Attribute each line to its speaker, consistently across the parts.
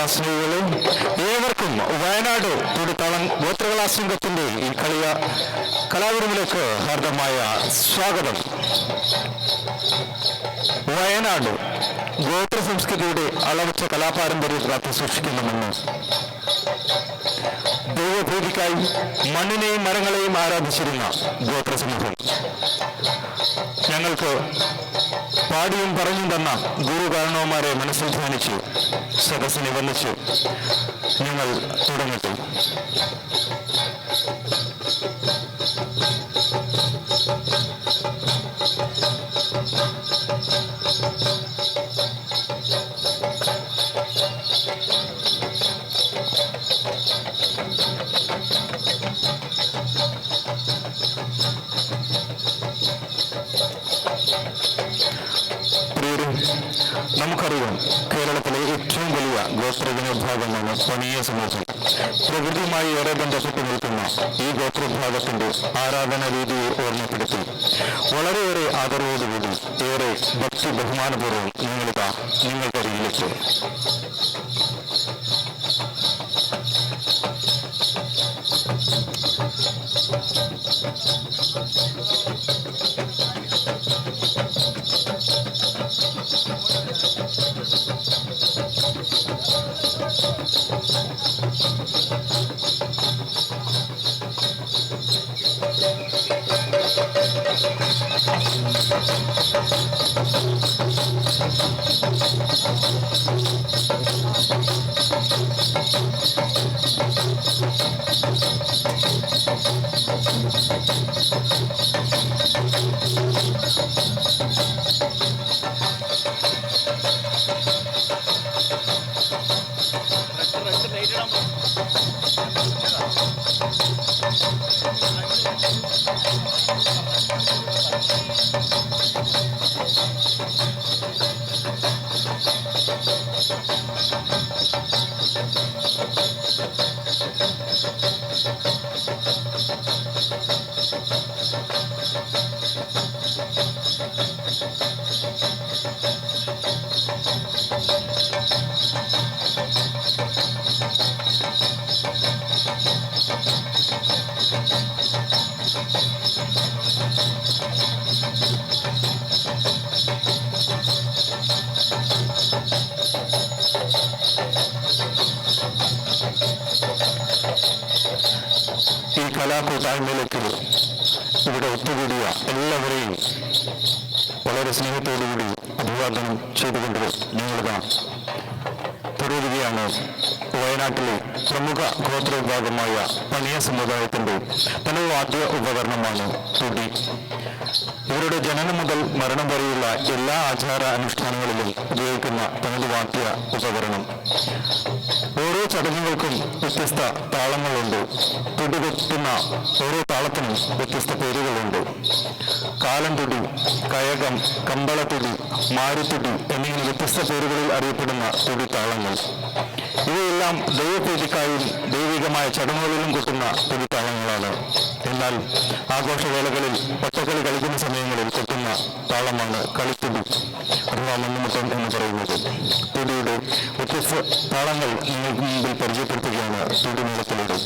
Speaker 1: കലാസ്നേഹികളെ ഏവർക്കും വയനാട് തുടിത്താളം ഗോത്രകലാസംഘത്തിന്റെ ഈ കലാവിരുന്നിലേക്ക് ഹാർദമായ സ്വാഗതം. വയനാട് ഗോത്ര സംസ്കൃതിയുടെ അളവച്ച കലാപാരമ്പര്യം കാത്തുസൂക്ഷിക്കണമെന്ന് ദൈവഭീതിക്കായി മണ്ണിനെയും മരങ്ങളെയും ആരാധിച്ചിരുന്ന ഗോത്ര സമൂഹം ഞങ്ങൾക്ക് പാടിയും പറഞ്ഞും തന്ന ഗുരുകാരണവന്മാരെ മനസ്സിൽ ധ്യാനിച്ച് സദസ്സിനെ വന്നിച്ച് ഞങ്ങൾ തുടങ്ങട്ടെ. നമുക്കറിയാം, കേരളത്തിലെ ഏറ്റവും വലിയ ഗോത്രജനവിഭാഗമാണ് പണിയ സമൂഹം. പ്രകൃതിയുമായി ഏറെ ബന്ധപ്പെട്ട് നിൽക്കുന്ന ഈ ഗോത്രവിഭാഗത്തിന്റെ ആരാധന രീതിയെ ഓർമ്മപ്പെടുത്തി വളരെയേറെ ആദരവോടുകൂടി ഏറെ ഭക്തി ബഹുമാനപൂർവ്വം നിങ്ങൾക്കരികിലേക്ക് കലാകൂട്ടായ്മയിലേക്ക് ഇവിടെ ഒത്തുകൂടിയ എല്ലാവരെയും വളരെ സ്നേഹത്തോടുകൂടി അഭിവാദനം ചെയ്തുകൊണ്ട് ഞങ്ങളിതാ തുടരുകയാണ്. വയനാട്ടിലെ പ്രമുഖ ഗോത്ര വിഭാഗമായ പണിയ സമുദായത്തിന്റെ തനവാദ്യ ഉപകരണമാണ് തുടി. ഇവരുടെ ജനനം മുതൽ മരണം വരെയുള്ള എല്ലാ ആചാര അനുഷ്ഠാനങ്ങളിലും ഉപയോഗിക്കുന്ന തനത് വാദ്യ ഉപകരണം. ഓരോ ചടങ്ങുകൾക്കും വ്യത്യസ്ത താളങ്ങളുണ്ട്. തുടി കൊട്ടുന്ന ഓരോ താളത്തിനും വ്യത്യസ്ത പേരുകളുണ്ട്. കാലംതുടി, കയകം, കമ്പളത്തുടി, മാരിത്തുടി എന്നിങ്ങനെ വ്യത്യസ്ത പേരുകളിൽ അറിയപ്പെടുന്ന തുടി താളങ്ങൾ. ഇവയെല്ലാം ദൈവപ്രീതിക്കായും ദൈവികമായ ചടങ്ങുകളിലും കൊട്ടുന്ന തുടി താളങ്ങളാണ്. എന്നാൽ ആഘോഷവേളകളിൽ പച്ചക്കളി കളിക്കുന്ന സമയങ്ങളിൽ കൊട്ടുന്ന താളമാണ് കളിത്തുടി അഥവാ മണ്ണുമുട്ടം എന്ന് പറയുന്നത്. തുടിയുടെ വ്യത്യസ്ത താളങ്ങൾ നിങ്ങൾക്ക് മുമ്പിൽ പരിചയപ്പെടുത്തുകയാണ് തുടി മേളത്തിലൂടെ.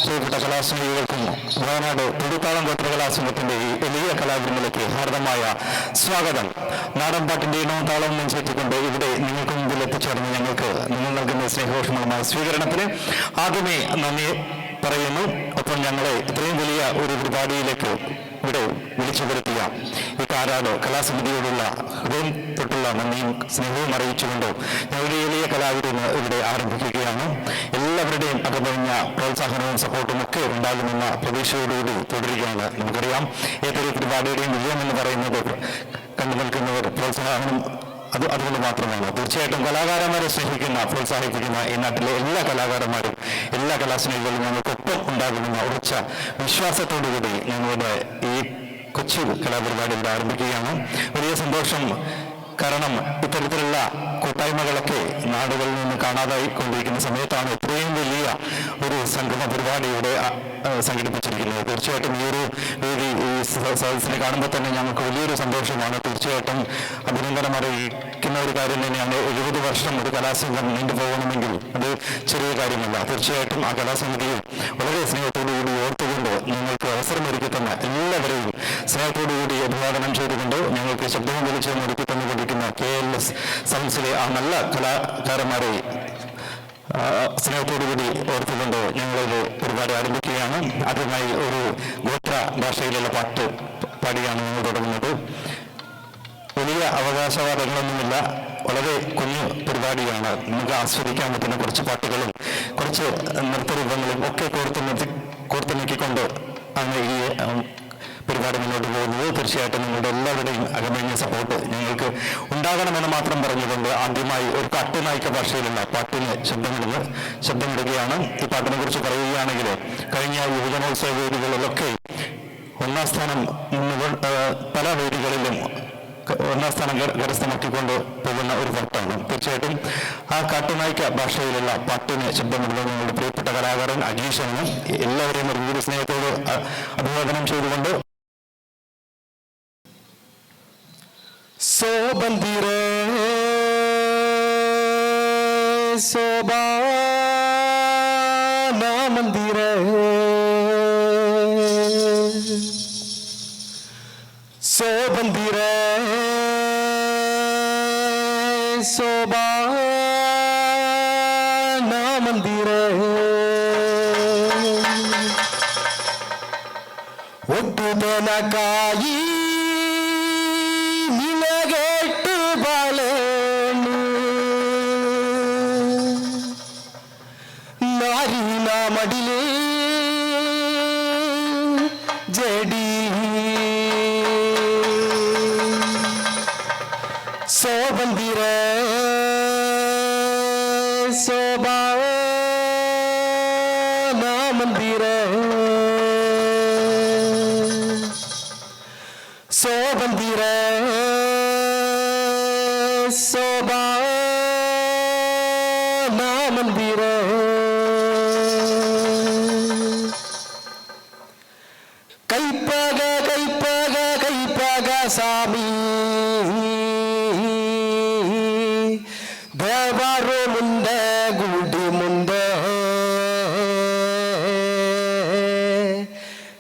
Speaker 1: പ്രിയപ്പെട്ട കലാസ്നേഹികൾക്കും വയനാട് തുടുത്താളം ഗോത്ര കലാസംഘത്തിന്റെ ഈ വലിയ കലാവിരുന്നിലേക്ക് ഹാർദമായ സ്വാഗതം. നാടൻപാട്ടിന്റെ ഇനവും താളവും നെഞ്ചേറ്റിക്കൊണ്ട് ഇവിടെ നിങ്ങൾക്ക് മുമ്പിൽ എത്തിച്ചേർന്ന് ഞങ്ങൾക്ക് നിങ്ങൾ നൽകുന്ന സ്നേഹോഷമായ സ്വീകരണത്തിന് ആദ്യമേ നന്ദി പറയുന്നു. ഒപ്പം ഞങ്ങളെ ഇത്രയും വലിയ ഒരു പരിപാടിയിലേക്ക് ഇവിടെ വിളിച്ചു വരുത്തിയ ഈ കാരാട് കലാസമിതിയോടുള്ള ഹൃദയം തൊട്ടുള്ള നന്ദിയും സ്നേഹവും അറിയിച്ചുകൊണ്ട് ഞങ്ങളുടെ വലിയ കലാവിരുന്ന് ഇവിടെ ആരംഭിക്കുകയാണ്. എല്ലാവരുടെയും അകമഴിഞ്ഞ പ്രോത്സാഹനവും സപ്പോർട്ടും ഒക്കെ ഉണ്ടാകുമെന്ന പ്രതീക്ഷയോടുകൂടി തുടരുകയാണ്. നമുക്കറിയാം ഏതൊരു പരിപാടിയുടെയും വിജയം എന്ന് പറയുന്നത് കണ്ടു നിൽക്കുന്നവർ പ്രോത്സാഹനം അതുകൊണ്ട് മാത്രമാണ്. തീർച്ചയായിട്ടും കലാകാരന്മാരെ സ്നേഹിക്കുന്ന പ്രോത്സാഹിപ്പിക്കുന്ന ഈ നാട്ടിലെ എല്ലാ കലാകാരന്മാരും എല്ലാ കലാസ്നേഹികളും ഞങ്ങൾക്കൊപ്പം ഉണ്ടാകുമെന്ന ഉറച്ച വിശ്വാസത്തോടുകൂടി ഞങ്ങളുടെ ഈ കൊച്ചു കലാപരിപാടി ഇവിടെ ആരംഭിക്കുകയാണ്. വലിയ സന്തോഷം. കാരണം ഇത്തരത്തിലുള്ള കൂട്ടായ്മകളൊക്കെ നാടുകളിൽ നിന്ന് കാണാതായി കൊണ്ടിരിക്കുന്ന സമയത്താണ് ഇത്രയും വലിയ ഒരു സംഗമ പരിപാടി ഇവിടെ സംഘടിപ്പിച്ചിരിക്കുന്നത്. തീർച്ചയായിട്ടും ഈ ഒരു വേദി ഈ സദസ്സിനെ കാണുമ്പോൾ തന്നെ ഞങ്ങൾക്ക് വലിയൊരു സന്തോഷമാണ്. തീർച്ചയായിട്ടും അഭിനന്ദനം അറിയിക്കുന്ന ഒരു കാര്യം തന്നെയാണ്. 70 വർഷം ഒരു കലാസംഘം നീണ്ടുപോകണമെങ്കിൽ അത് ചെറിയ കാര്യമല്ല. തീർച്ചയായിട്ടും ആ കലാസമിതിയും വളരെ സ്നേഹത്തോടുകൂടി ഓർത്തുകൊണ്ട് ഞങ്ങൾക്ക് അവസരമൊരുക്കി തന്ന എല്ലാവരെയും സ്നേഹത്തോടുകൂടി അഭിവാദനം ചെയ്തുകൊണ്ട് ഞങ്ങൾക്ക് ശബ്ദവും വെളിച്ചവും ഒരുക്കി തന്നുകൊണ്ടിരിക്കുന്ന KLS സയൻസിലെ ആ നല്ല കലാകാരന്മാരെ സ്നേഹത്തോടുകൂടി ഓർത്തുകൊണ്ട് ഞങ്ങളൊരു പരിപാടി ആരംഭിക്കുകയാണ്. ആദ്യമായി ഒരു ഗോത്ര ഭാഷയിലുള്ള പാട്ട് പാടിയാണ് ഞങ്ങൾ തുടങ്ങുന്നത്. വലിയ അവകാശവാദങ്ങളൊന്നുമില്ല, വളരെ കുഞ്ഞു പരിപാടിയാണ്. നമുക്ക് ആസ്വദിക്കാൻ പറ്റുന്ന കുറച്ച് പാട്ടുകളും കുറച്ച് നൃത്തരൂപങ്ങളും ഒക്കെ കോർത്തിണക്കിക്കൊണ്ട് ആണ് ഈ പരിപാടി മുന്നോട്ട് പോകുന്നത്. തീർച്ചയായിട്ടും നിങ്ങളുടെ എല്ലാവരുടെയും അകമഴിഞ്ഞ സപ്പോർട്ട് ഞങ്ങൾക്ക് ഉണ്ടാകണമെന്ന് മാത്രം പറഞ്ഞുകൊണ്ട് ആദ്യമായി ഒരു കാട്ടുനായിക്ക ഭാഷയിലുള്ള പാട്ടിന് ശബ്ദമിടുകയാണ്. ഈ പാട്ടിനെ കുറിച്ച് പറയുകയാണെങ്കിൽ കഴിഞ്ഞ യുവജനോത്സവ വേദികളിലൊക്കെ ഒന്നാം സ്ഥാനം പല വേദികളിലും ഒന്നാം സ്ഥാനം കരസ്ഥമാക്കിക്കൊണ്ട് പോകുന്ന ഒരു പാട്ടാണ്. തീർച്ചയായിട്ടും ആ കാട്ടുനായിക്ക ഭാഷയിലുള്ള പാട്ടിന് ശബ്ദമിടുന്നത് ഞങ്ങളുടെ പ്രിയപ്പെട്ട കലാകാരൻ അജീഷാണ്. എല്ലാവരെയും ഒരു സ്നേഹത്തോട് അഭിവാദനം ചെയ്തുകൊണ്ട്
Speaker 2: സോബന്തിരേ സോബാ മന്ദിരേ സോബന്തിരേ സോബാ മന്ദിരേ ഒട്ടുതനക്കായി മടിലേ ജഡി സോബന്തിരേ സോബാ മന്ദിരേ സോബന്തിരേ സോബാ മന്ദിരേ சாமி தேவாரோ முந்த குடி முந்த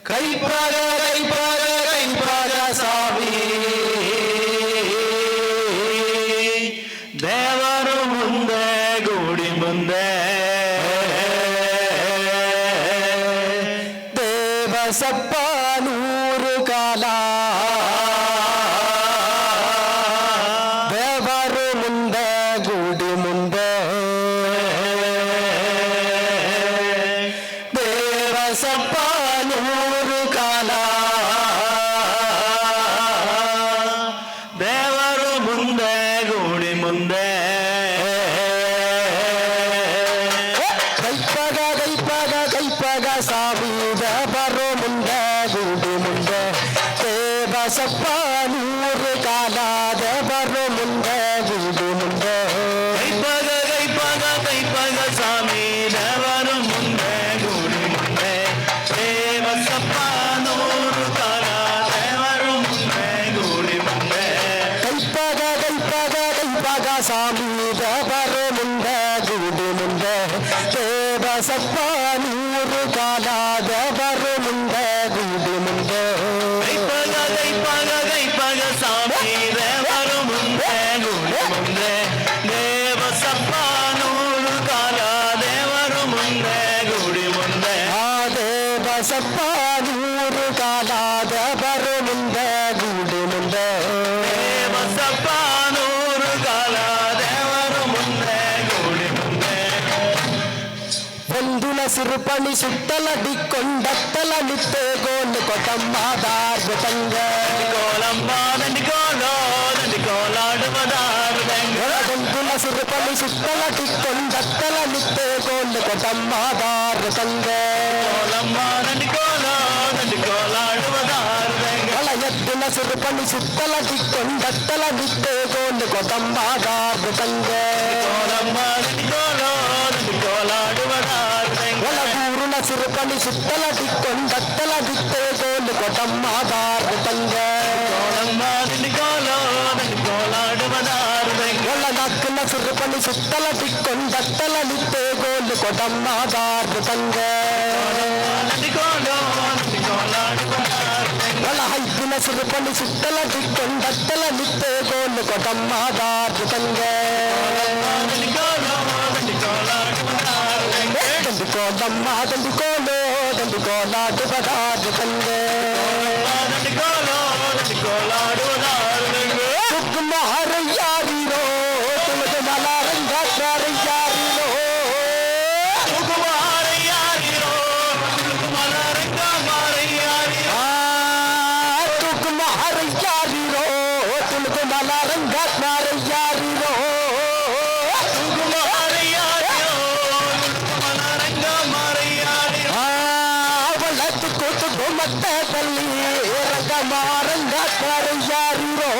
Speaker 2: கைப்பாக சாமி தேவாரோ முந்த குடி முந்த தேவசப்பா நூறு காலா
Speaker 1: ಸಪ್ಪಾನೂರು ಕಾಲ ದೇವರು ಮುಂದೆ ಗೂಡಿ ಮುಂದೆ ಕೈಪಗ ಸಾವಿ ದೇವರು ಮುಂದೆ ಗೂಡಿ ಮುಂದೆ ದೇವ ಸಪ್ಪಾನೂರು ಕಾಲ ದೇವರು ಮುಂದೆ ಗೂಡಿ ಮುಂದೆ ಕೈಪಗ ಸ್ವಾಮಿ ದೇವರು ಮುಂದೆ ಗೂಡಿ ಮುಂದೆ ದೇವ ಸಪ್ಪಾನೂರು ಕಾಲ ದೇವರು ಮುಂದೆ ಗೂಡಿ ಮುಂದೆ ಕೈಪಗ ಸ್ವಾಮಿ ದೇವರು ಮುಂದೆ ಗೂಡಿ ಮುಂದೆ ದೇವ ಸಪ್ಪಾನೂರು ಕಾಲ
Speaker 2: ಕಾಲಾದವರು ಮುಂದೆ ಗುಡಿ ಮುಂದೆ
Speaker 3: ಗೈಪಗ ಸ್ವಾಮಿ ದೇವರು ಮುಂದೆ ಗುಡಿ ಮುಂದೆ ದೇವಸಪ್ಪ ನೂರು ಕಾಲ ದೇವರು ಮುಂದೆ ಗುಡಿ ಮುಂದೆ
Speaker 2: ಆ ದೇವಸಪ್ಪ ನೂರು ಕಾಲಾದವರು ಮುಂದೆ ಗುಡಿ ಮುಂದೆ
Speaker 3: ದೇವಸಪ್ಪ ನೂರು ಕಾಲ ದೇವರು ಮುಂದೆ ಗುಡಿ ಮುಂದೆ
Speaker 2: ಒಂದು ನಸಿರು ಪಣಿ ಸುತ್ತಲಡಿಕೊಂಡತ್ತಲ ನಿತ್ತೆ ಗೋಲು ಕೊಟ್ಟಮ್ಮ ದಾರ್ಗ ತಂಗ
Speaker 3: ಕೋಲಮ್ಮ ದಂಡಿ ಕೋಲಾಡುವುದಾರು
Speaker 2: ಒಂದು ನಸಿರು ಪಣಿ ಸುತ್ತಲಡಿಕೊಂಡತ್ತಲ ನಿತ್ತೆ ಗೋಲು ಕೊಟ್ಟಮ್ಮ ದಾರ್ಗ ತಂಗ
Speaker 3: ಕೋಲಮ್ಮ ದಂಡಿ ಕೋಲಾಡುವುದಾರು
Speaker 2: ಒಳ ಎದ್ದು ನಸಿರು ಪಣಿ ಸುತ್ತಲಡಿಕೊಂಡತ್ತಲ ನಿತ್ತೆ ಗೋಲು ಕೊಟ್ಟಮ್ಮ ದಾರ್ಗ ತಂಗ
Speaker 3: ಕೋಲಮ್ಮ ದಂಡಿ ಕೋಲಾಡುವುದಾರು
Speaker 2: ಒಳಗೂರು ನಸಿರು ಪಣಿ ಸುತ್ತಲಡಿಕೊಂಡತ್ತಲ ನಿತ್ತೆ ಗೋಲು ಕೊಟ್ಟಮ್ಮ ದಾರ್ಗ ತಂಗ
Speaker 3: ಕೋಲಮ್ಮ ದಂಡಿ ಕೋಲಾಡುವುದಾರು
Speaker 2: ಒಳ ನಕ್ಕು ನಸಿರು ಪಣಿ ಸುತ್ತಲಡಿಕೊಂಡತ್ತಲ ನಿತ್ತೆ ಗೋಲು ಕೊಟ್ಟಮ್ಮ ದಾರ್ಗ ತಂಗ ಒಳ ಹೈಪಿನ ಸಿರುಪಣಿ ಸುತ್ತಲಡಿಕೊಂಡತ್ತಲ ನಿತ್ತೆ ಗೋಲು ಕೊಟ್ಟಮ್ಮ ದಾರ್ಗ ತಂಗ ದಂಡಿಕೋಲಮ್ಮ ದಂಡಿಕೋಲಾಡು ಬದಾರ್ಗ ತಂಗ ಯಾರಿರೋ ತುಳದು ಮಲಾರಂಗ ಯಾರಿರೋ ಯಾರಿರೋ ತುಳದು ಮಲಾರಂಗ ಯಾರಿರೋ ಅವಳತ್ತು ಕೂತು ಮಟ್ಟದಲ್ಲಿ ರಂಗ ಮಾರಂಗ ಯಾರಿರೋ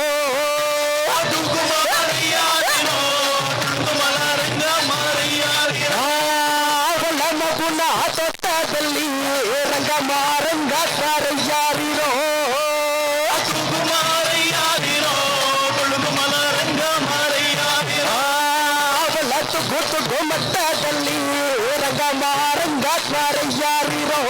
Speaker 2: ಅವಳ ಮಗುನ ತೊಟ್ಟದಲ್ಲಿ ರಂಗ ಮಾರಂಗ ಯಾರಿರೋ ಅವಳತ್ತು ಕೂತು ಮಟ್ಟದಲ್ಲಿ ರಂಗ ಮಾರಂಗ ಯಾರಿರೋ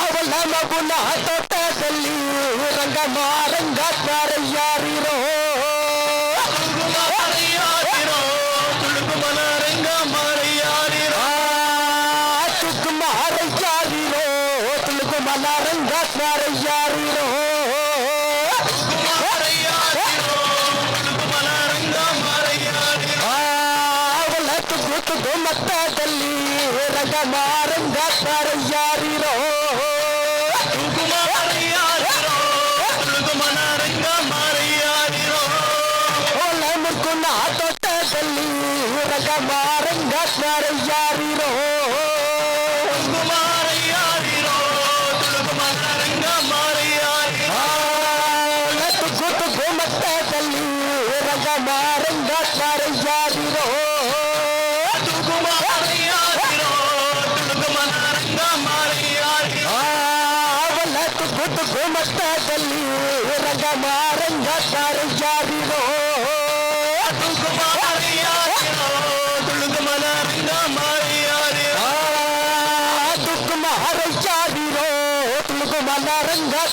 Speaker 2: ಅವಳ ಮಗುನ ತೊಟ್ಟದಲ್ಲಿ ರಂಗ ಮಾರಂಗ ಯಾರಿರೋ ತುಕುಮಾರ ಯಾರಿರೋ ತುಳುಕು ಮಲಾರಂಗ ಯಾರಿರೋ ಅವಳ ತುಗು ಮಟ್ಟದಲ್ಲಿ ರಂಗ ಮಾರಂಗ ಯಾರಿರೋ ಒಳ ಮುರ್ಕುನ ತೊಟ್ಟದಲ್ಲಿ ರಂಗ ಮಾರಂಗ ಯಾರಿರೋ ತುಗು ಮಟ್ಟದಲ್ಲಿ ರಂಗ ಮಾರಂಗ ಯಾರಿರೋ ಅವಳ ತುಗು ಮಟ್ಟದಲ್ಲಿ ರಂಗ ಮಾರಂಗ ಯಾರಿರೋ ತುಕುಮಾರ ಯಾರಿರೋ ತುಳುಕು ಮಲಾರಂಗ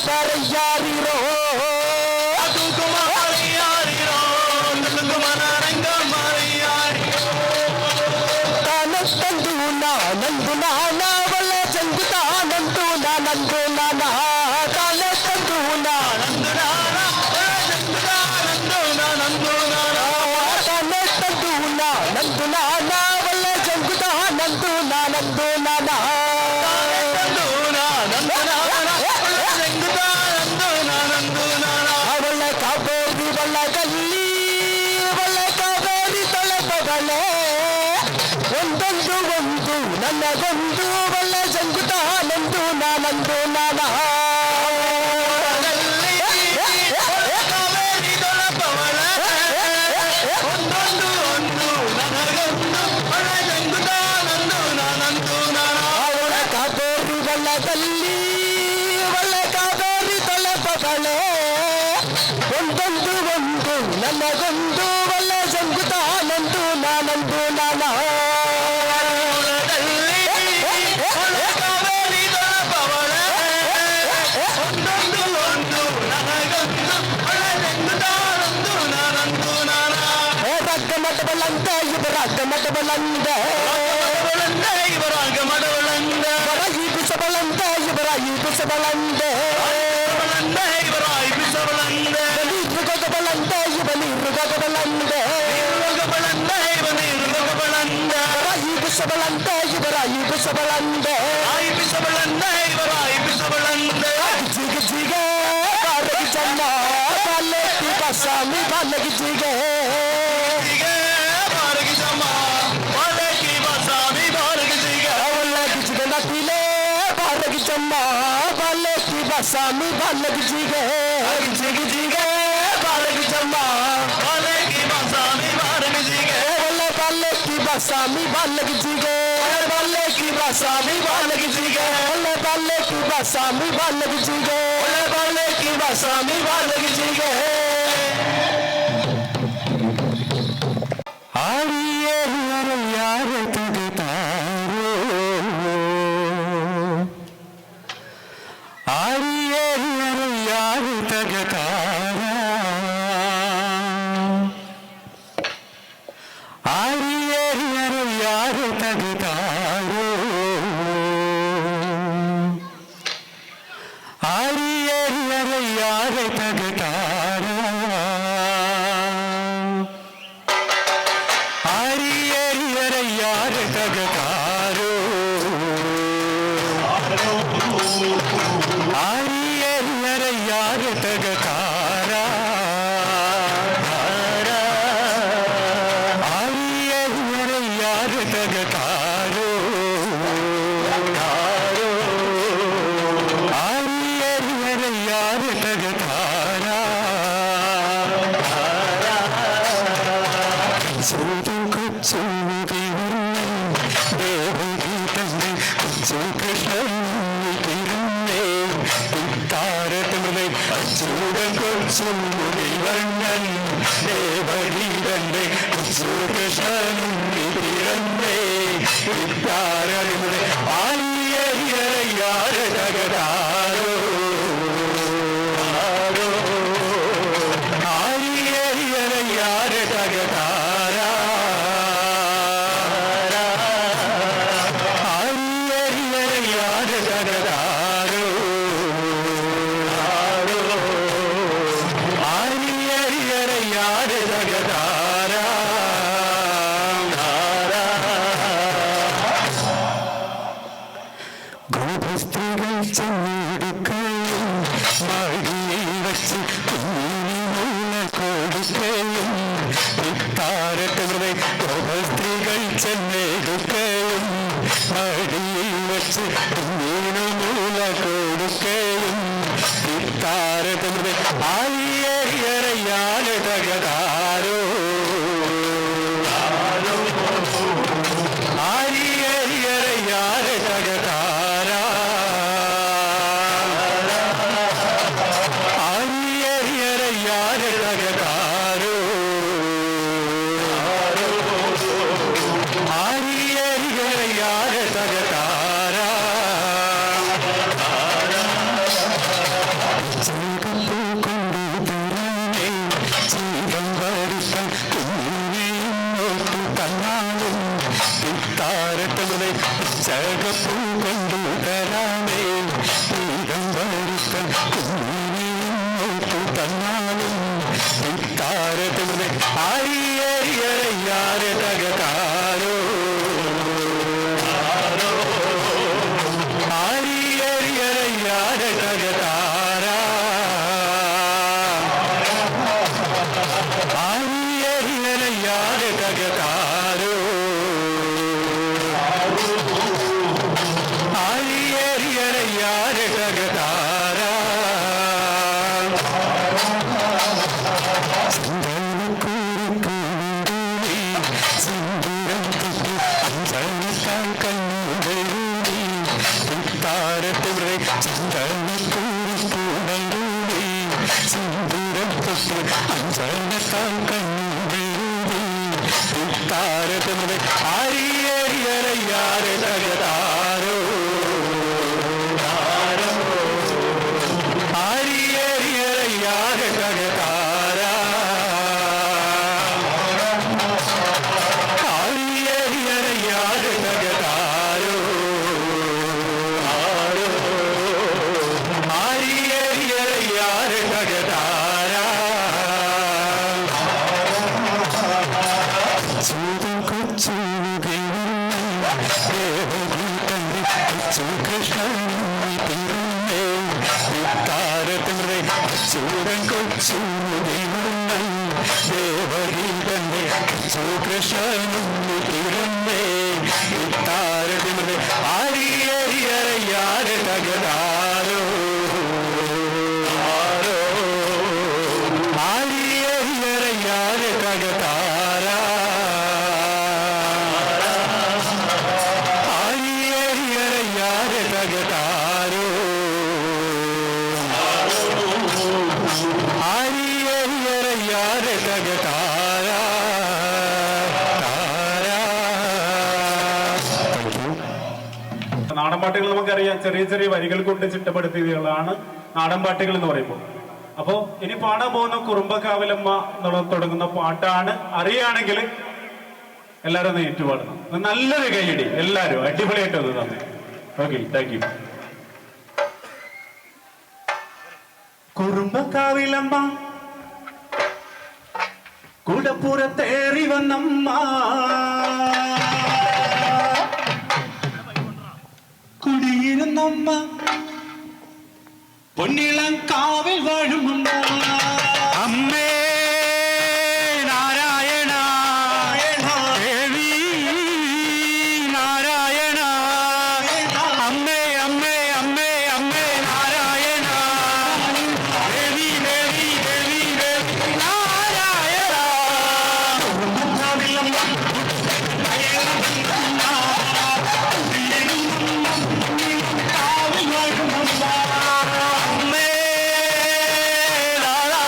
Speaker 2: ಯಾರಿರೋ ತಾನ ತಂದು ನಾನಂದು ನಾನವಳ ಜಂಗು ತಾನಂದು ನಾನಂದು ನಾನ ತಾನ ತಂದು ನಾನಂದು ತಾನ ತಂದು ನಾನಂದು ನಾನವಳ ಜಂಗು ತಾನಂದು ನಾನಂದು ನಾನ ಅವಳ ಕಾವೇರಿ ಒಳಗಲ್ಲಿ ಒಳ್ಳ ಕಾವೇರಿ ತೊಳೆದವಳೆ ಒಂದೊಂದು ಒಂದು ನನಗೊಂದು ಒಳ್ಳ ಜಂಗುತಾನಂದು ನಾನಂದು ನಾನ ಅವಳ ಕಾವೇರಿ ಒಳಗಲ್ಲಿ ಒಳ್ಳ ಕಾವೇರಿ ತೊಳೆದವಳೆ ಒಂದೊಂದು ಒಂದು ನನಗೊಂದು ಒಳ್ಳ ಜಂಗುತಾನ ನಂದು ನಾನಂದು ನಾನ ಮಠಬಲಂದ ಇವರಾಗ ಮಠಬಲಂದ
Speaker 3: ಇವರಾಗ ಮಡವಳಂದ
Speaker 2: ಬರಾಯಿ ಬಿಸಬಲಂದ ಇವರಾಯಿ ಬಿಸಬಲಂದ
Speaker 3: ಇವರಾಯಿ ಬಿಸವಳಂದ
Speaker 2: ನೀರುಗಬಲಂದ ಇವನೀರುಗಬಲಂದ
Speaker 3: ರೋಗಬಳಂದ ಇವನೀರು ರೋಗಬಳಂದ
Speaker 2: ಬರಾಯಿ ಬಿಸಬಲಂದ ಇವರಾಯಿ ಬಿಸಬಲಂದ
Speaker 3: ಆಯಿ ಬಿಸವಳಂದ ಇವರಾಯಿ ಬಿಸವಳಂದ
Speaker 2: ಜಿಗ ಜಿಗ ಬಾಲಗಿ ಚನ್ನ ಬಾಲಕಿ ಬಸಾಮಿ ಬಾಲಗಿ ಜಿಗ सामी बालक जी गए जिग जिगे बालक जम्मा
Speaker 3: बालक की बसामी बालक जी गए
Speaker 2: बालक की बसामी बालक जी गए बालक की बसामी बालक जी गए बालक की बसामी बालक जी गए बालक की बसामी बालक जी गए
Speaker 1: आड़िए यार तुझ तारो आड़िए यार तग तारा आड़िए यार तग तारो आड़िए यार तग तारा यार तग तारो यार तग तारा यार तग तारो यार तग तारा വർണ്ണൻ ദേവഗീതന്റെ സുകൃഷ്ണേ ആലിയാര ജഗതാരോ ആലിയാര ജഗതാരാ ആലിയാര ജഗതാരോ यार जगदारा ഗോപസ്ത്രീകൾ ചെന്നെടുക്കുകയും മടിയിൽ വച്ച് കുഞ്ഞിനുള്ള കൊടുക്കുകയും ഇത്താരത്തുകളെ ഗോപസ്ത്രീകൾ ചെന്നെടുക്കുകയും മടിയിൽ വച്ച് കുഞ്ഞിനുള്ള കൊടുക്കുകയും ഇത്താരത്തുകളെ ആയിയാൽ തകതാരോ ആയിയാർ തകതാരാ ആയിയാർ തകതാരോ ആയിയാർ തകതാരാ താരത്തങ്ങളെ ചകപ്പൂ കൊണ്ടു തരാമേ തീരം വരുത്തൻ കുഞ്ഞിനോട്ടു തന്നാലും താരത്തങ്ങളെ ആയിയാർ തകതാരോ ആയിയാർ തകതാരാ ആയിയാർ തകതാരോ यार तगतारा സിന്ദൂരം തൊട്ട് അഞ്ചാനത്താൽ കണ്ണൂടി താരത്തുറെ ചന്ദനക്കൂടി സിന്ദൂരം തൊട്ട് അഞ്ചാനത്താൽ കണ്ണൂടി താരതമ്യ ആരിയേരിയരയ്യാരെ തകതാരോ ആരിയേരിയരയ്യാരെ തകതാര ആരിയേരിയരയ്യാരെ തകതാരോ ആരിയേരിയരയ്യാരെ തകതാര ചൂതും കൊച്ചു ചൂടൻ കൊച്ചു ദേവഗീതന്റെ കൃഷ്ണനും തിരുന്നേ താരതിമൃത ആരിയറിയറിയാരെ തകരാരോ ആരിയറിയറിയാരെ തകതാര ആരിയറിയറിയാരെ തകതാരോ ആരിയറിയറിയാരെ തകതാര
Speaker 4: നാടൻപാട്ടുകൾ നമുക്കറിയാം, ചെറിയ ചെറിയ വരികൾ കൊണ്ട് ചിട്ടപ്പെടുത്തിയതാണ് നാടൻപാട്ടുകൾ എന്ന് പറയുമ്പോൾ. അപ്പോ ഇനി പാടാൻ പോകുന്ന കുറുമ്പക്കാവിലമ്മ എന്നുള്ള തുടങ്ങുന്ന പാട്ടാണ്. അറിയുകയാണെങ്കിൽ എല്ലാവരും ഒന്ന് ഏറ്റുപാടണം. നല്ലൊരു കൈയടി എല്ലാവരും അടിപൊളിയായിട്ട് അത് തന്നെ. Okay, thank you. കുറുമ്പക്കാവിലമ്മ കുടപ്പുറത്തേറി വന്നമ്മ കുടിയിരുന്നമ്മ പൊന്നിളം കാവിൽ വാഴുമമ്മ
Speaker 1: അമ്മേ നാരായണ ദേവി നാരായണ അമ്മേ അമ്മേ അമ്മേ അമ്മേ നാരായണ ദേവി ദേവി ദേവി ദേവി നാരായണ
Speaker 4: കാവിൽ വാഴുമമ്മ
Speaker 1: അമ്മേ നാരായണ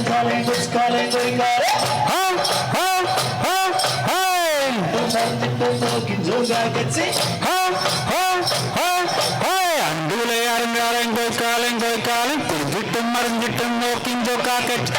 Speaker 2: काले कुछ काले कोई काले जोगा कच्चे
Speaker 1: അണ്ടുകളെ ആരും കാലം കാലം തിരിഞ്ഞിട്ടും മറിഞ്ഞിട്ടും നോക്കിൻ ജോക്കാക്കറ്റ്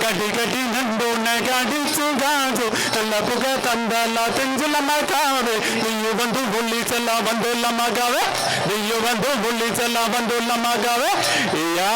Speaker 1: కటి కటి నండోన గాడిచు గాజు నల్లపుగా తందల తెంజుల మగావే నీయు బంధు బుల్లి చల్ల బంధుల మగావే నీయు బంధు బుల్లి చల్ల బంధుల మగావే యా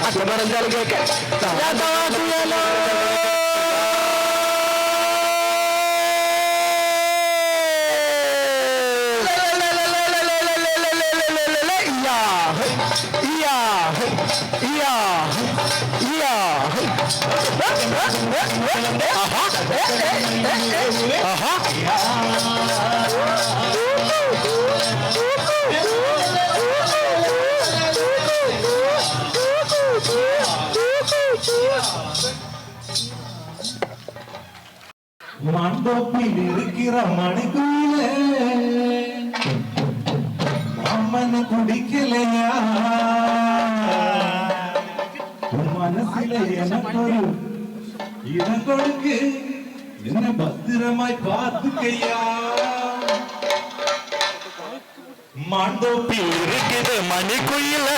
Speaker 2: Atau barang jalan ke ya tahu tu ya lo
Speaker 3: மாந்தோப்பில் இருக்கிற மணிக்குயிலே அம்மன் குடிக்கலையா மனசில எனக்கொரு இடம் கொடுக்கு என்ன பத்திரமாய் பார்த்துக்கையா
Speaker 1: மாந்தோப்பில் இருக்குது மணிக்குயில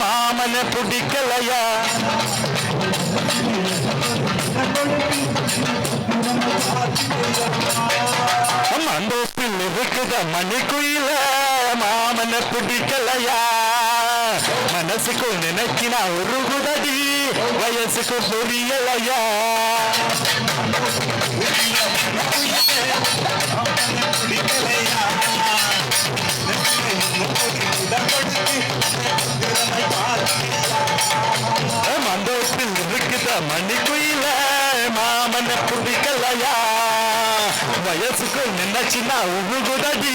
Speaker 1: மாமனை பிடிக்கலையா மாந்தோப்பில் இருக்குது மணிக்குயில மாமனை பிடிக்கலையா மனசுக்கு நினைக்கினா ஒரு குதடி வயசுக்கு புரியலையா மந்தோப்பில் இருக்குத மணிக்குயில மாமனை பிடிக்கலையா வயசுக்கு நினைச்சினா உருகுதடி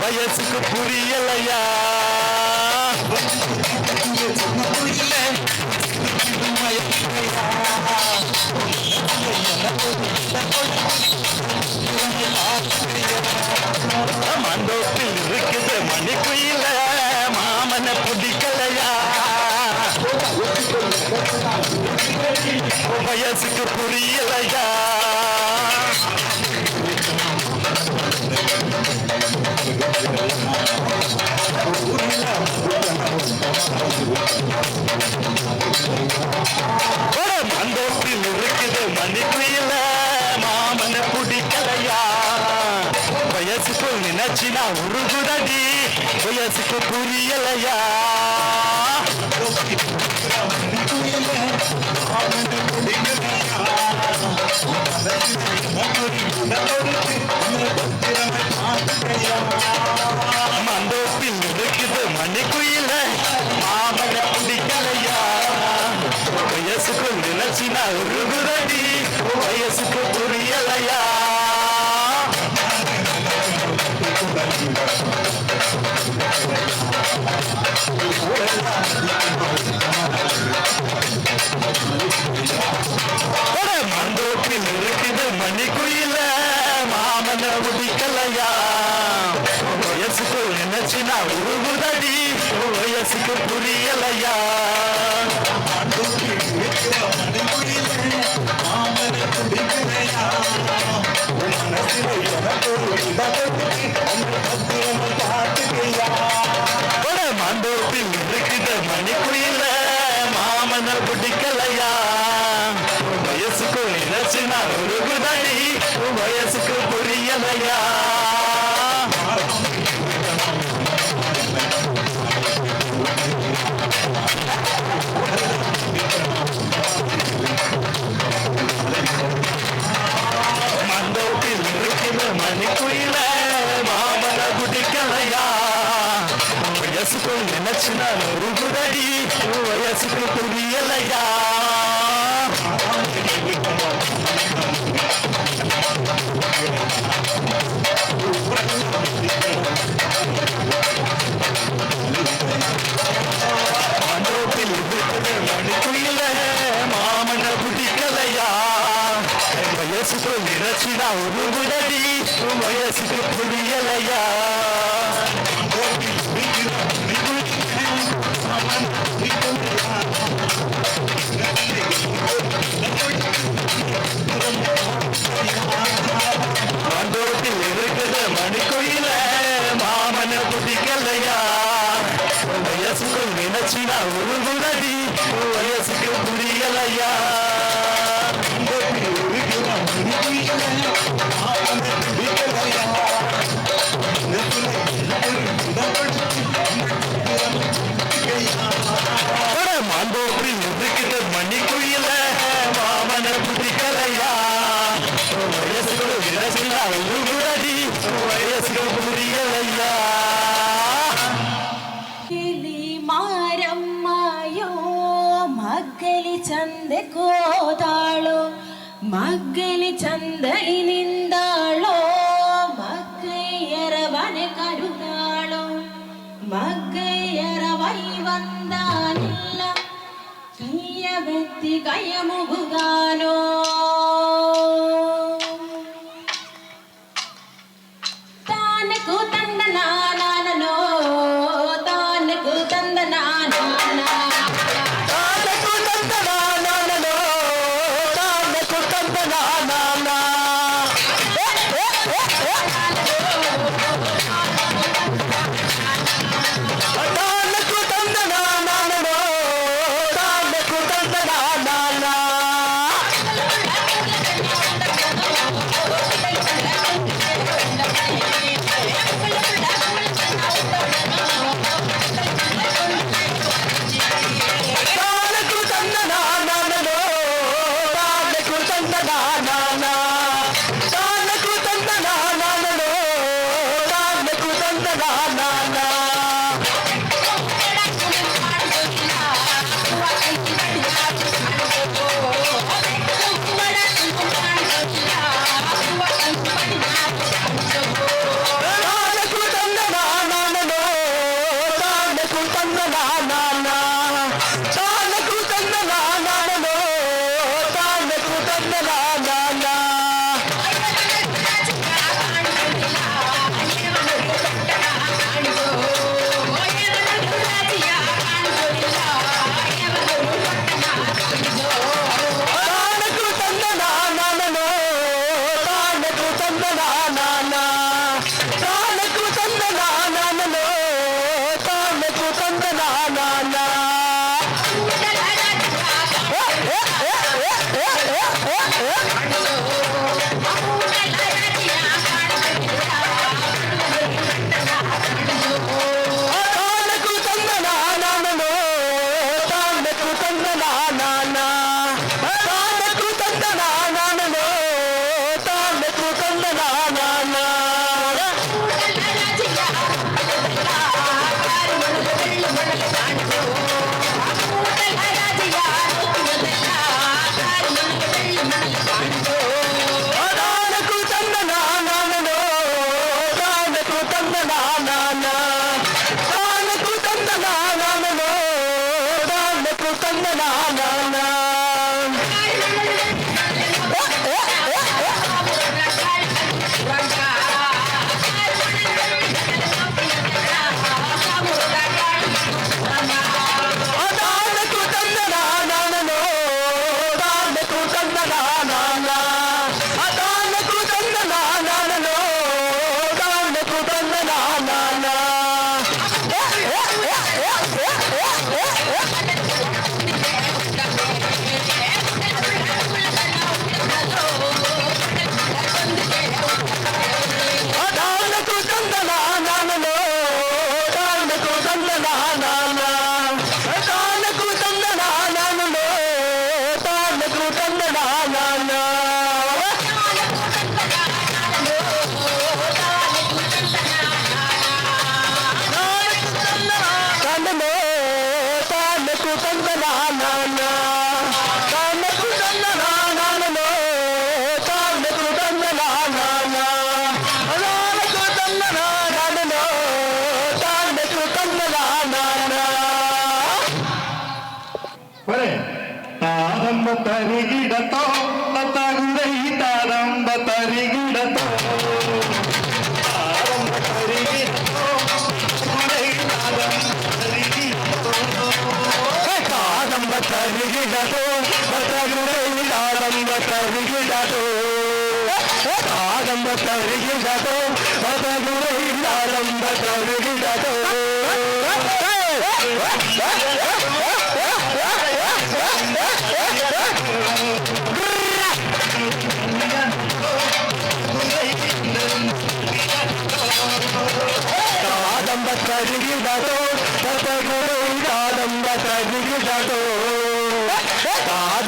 Speaker 1: வயசுக்கு புரியலையா மண்டோப்பில் இருக்குது மணிக்குயில மாமனை பிடிக்கலையா வயசுக்கு புரியலையா மண்டோப்பில் இருக்குது மணிக்குயில மாமனை பிடிக்கலையா வயசுக்கு நினைச்சினா உருகுதடி வயசுக்கு புரியலையா மண்டோப்பில் இருக்குது மணிக்குயில மாமனை பிடிக்கலையா வயசுக்கு நினைச்சினா உருகுதடி வயசுக்கு புரியலையா மண்டோப்பில் இருக்குது மணிக்குயில மாமனை பிடிக்கலையா வயசுக்கு நினைச்சினா உருகுதடி வயசுக்கு புரியலையா மண்டோப்பில் இருக்குது மணிக்குயில மாமனை பிடிக்கலையா வயசுக்கு நினைச்சினா உருகுதடி வயசுக்கு புரியலையா மண்டோப்பில் இருக்குது மணிக்குயில மாமனை பிடிக்கலையா வயசுக்கு நினைச்சினா உருகுதடி வயசுக்கு புரியலையா மண்டோப்பில் இருக்குது மணிக்குயில மாமனை பிடிக்கலையா வயசுக்கு நினைச்சினா உருகுதடி வயசுக்கு புரியலையா மண்டோப்பில் இருக்குது மணிக்குயில மாமனை பிடிக்கலையா வயசுக்கு நினைச்சினா உருகுதடி வயசுக்கு
Speaker 2: மாந்தோப்பில் இருக்கிற மணிக்குயில மாமன புதிக்கலையா வயசுகள் விரசில் அழுகுறடி வயசுகள் புரியலையா
Speaker 5: ಮಾರಮ್ಮಯೋ ಮಗ್ಗಲಿ ಚಂದ ಕೋದಾಳೋ ಮಗ್ಗಲಿ ಚಂದಳಿನಿಂದಾಳೋ ಮಗ್ಗಯ್ಯರ ಮನೆ ಕರುದಾಳೋ ಮಗ್ಗಯ್ಯರ ವೈ ಬಂದಾನಿಲ್ಲ ಕೈಯ ಬೆತ್ತಿ ಕೈಯ ಮುಗುದಾನೋ ತಾನಕು ತಂದ ನಾನೋ ತಾನಕು ತಂದ ನಾನೋ
Speaker 2: ತಾರಂಬ ತರಿಗಿಡತೋ ತಗುರೈ ತಾರಂಬ ತರಿಗಿಡತೋ ತಾರಂಬ ತರಿಗಿಡತೋ ತಗುರೈ ತಾರಂಬ ತರಿಗಿಡತೋ ತಾರಂಬ ತರಿಗಿಡತೋ ತಗುರೈ ತಾರಂಬ ತರಿಗಿಡತೋ ತಾರಂಬ ತರಿಗಿಡತೋ ತಗುರೈ ತಾರಂಬ ತರಿಗಿಡತೋ ಕಾದಂಬ ತರಿಗಿಡೋ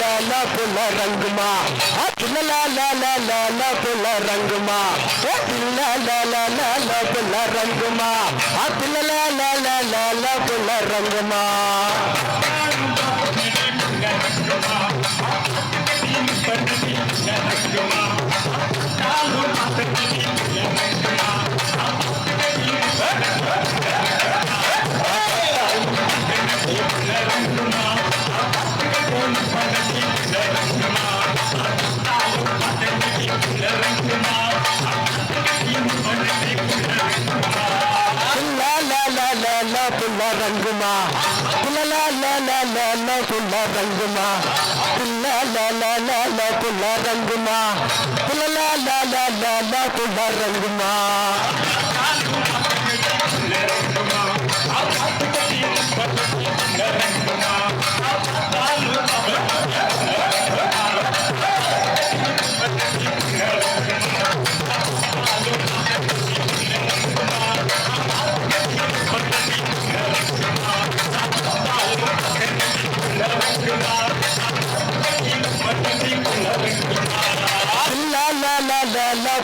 Speaker 2: ला पुला रंगमा ला ला ला ला ला ला पुला रंगमा ला ला ला ला ला पुला रंगमा ला ला ला ला ला ला पुला रंगमा पुला रंगमा ला ला ला ला ला ला पुला रंगमा ला ला ला ला ला पुला रंगमा ला ला ला ला ला ला पुला रंगमा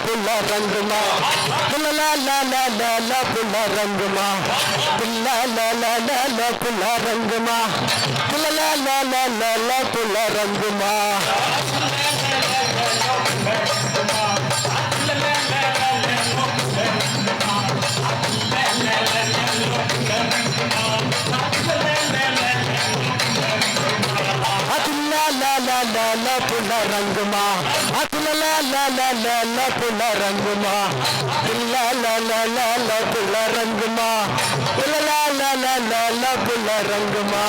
Speaker 2: पुला रंगमा ला ला ला ला ला पुला रंगमा ला ला ला ला ला पुला रंगमा ला ला ला ला ला ला पुला रंगमा la pula rangma la la la la la la pula rangma la la la la la pula rangma la la la la la la pula rangma रंगमा ला ला ला ला ला ला पुला रंगमा ला ला ला ला ला पुला रंगमा ला ला ला ला ला ला पुला रंगमा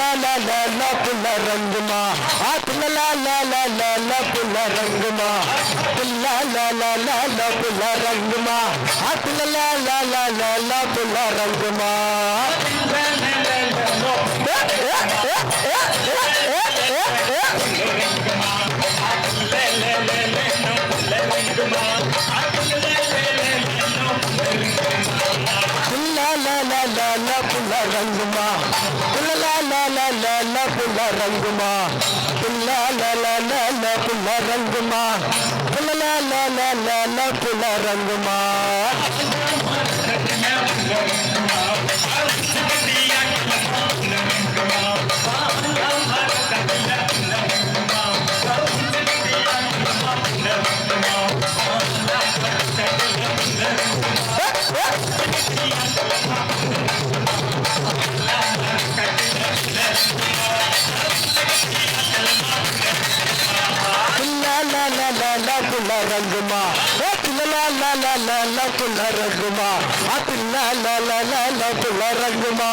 Speaker 2: पुला रंगमा ला ला ला ला ला ला पुला रंगमा ला ला ला ला ला पुला रंगमा ला ला ला ला ला ला पुला रंगमा पुला रंगमा ला ला ला ला ला पुला रंगमा ला ला ला ला ला पुला रंगमा ला ला ला ला ला ला पुला रंगमा la la la la पुला रंगमा ला ला ला ला ला ला पुला रंगमा ला ला ला ला ला पुला रंगमा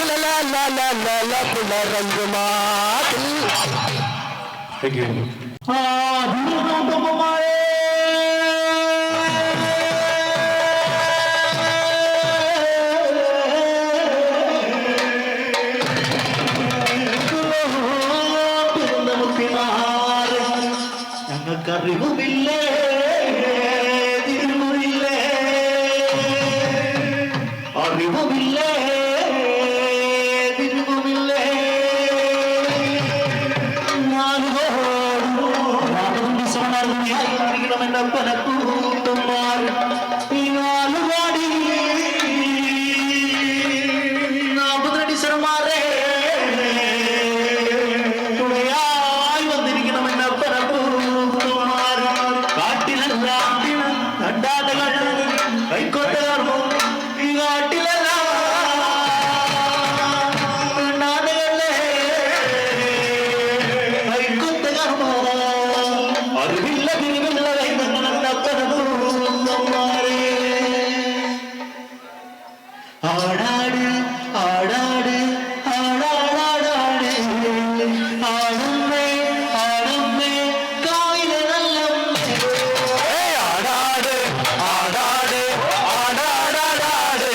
Speaker 2: ला ला ला ला ला ला पुला रंगमा
Speaker 4: Thank you.
Speaker 2: ഞങ്ങൾക്കറിവുമില്ലേ തിരുമുറിയില്ലേ അറിവുമില്ലേ തിരുവുമില്ലേ നാലുകോടിക്കണമെന്നപ്പന കൂട്ടുമാർ ഈ നാലുപാടി നാൽപ്പത്തിരണ്ട് ശർമാരെ തുണയായി വന്നിരിക്കണമെന്നപ്പന കൂട്ടുമാർ അറിവില്ല തിരിവില്ല ആടാട് ആടാട് ആടാടാടാട് ആടമ്മേ ആടമ്മേ കാവിലെ നല്ലമ്മേ
Speaker 1: ആടാട് ആടാട് ആടാടാടാട്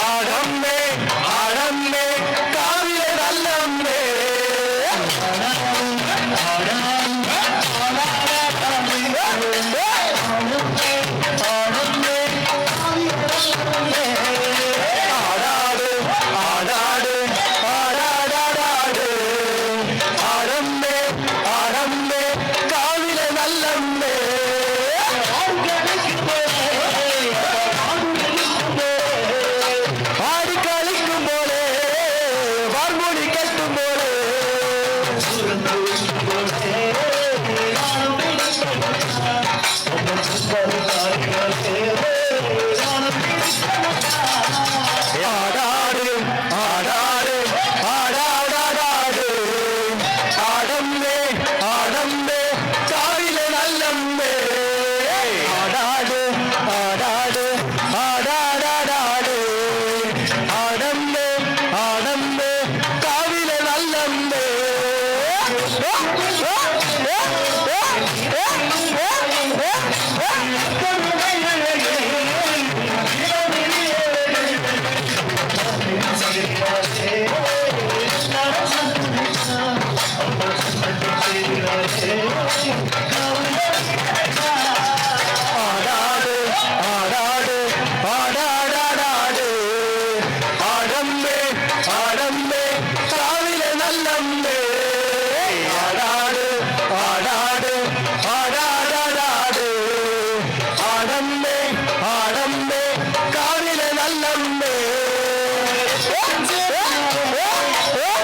Speaker 1: ആടമ്മേ ആടമ്മേ കാവിലെ നല്ലമ്മേ ആടാട് ആടാട് ആടാടാടാട് ആടമ്മേ ആടമ്മേ കാവിലെ നല്ലമ്മേ ആടി കളിക്കുമ്പോളേ വാർമൂടി കെട്ടുമ്പോളേ ആടാട് ആടാട് ആടാടാടാട് ആടമ്മേ ആടമ്മേ കാവിലെ നല്ലമ്മേ ആടാട് ആടാട് ആടാടാടാട് ആടമ്മേ ആടമ്മേ കാവിലെ നല്ലമ്മേ ആടാട് ആടാട് ആടാടാടാട് ആടമ്മേ ആടമ്മേ കാവിലെ നല്ലമ്മേ ആടാട് ആടാട് ആടാടാടാട് ആടമ്മേ ആടമ്മേ കാവിലെ നല്ലമ്മേ ആടാട്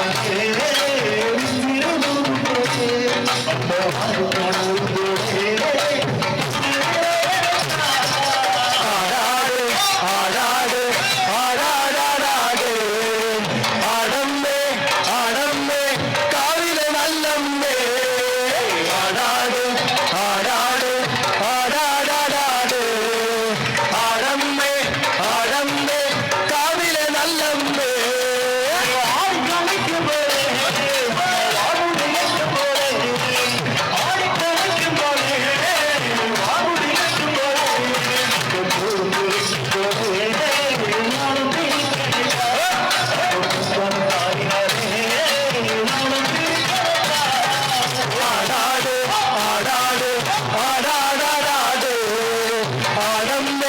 Speaker 1: ആടാട് ആടാടാടാട് ആടമ്മേ ആടമ്മേ കാവിലെ നല്ലമ്മേ ആടാട് ആടാട് ആടാടാടാട് ആടമ്മേ ആടമ്മേ കാവിലെ നല്ലമ്മേ ആടാട് ആടാട് ആടാടാടാട് ആടമ്മേ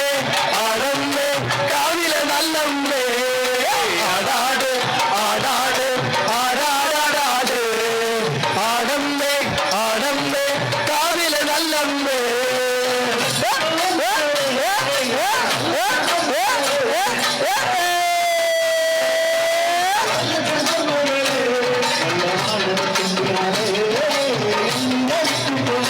Speaker 1: ആടമ്മേ കാവിലെ നല്ലമ്മേ ആടാട് ആടാട് ആടാടാടാട് ആടമ്മേ ആടമ്മേ കാവിലെ നല്ലമ്മേ ആടാട് ആടാട്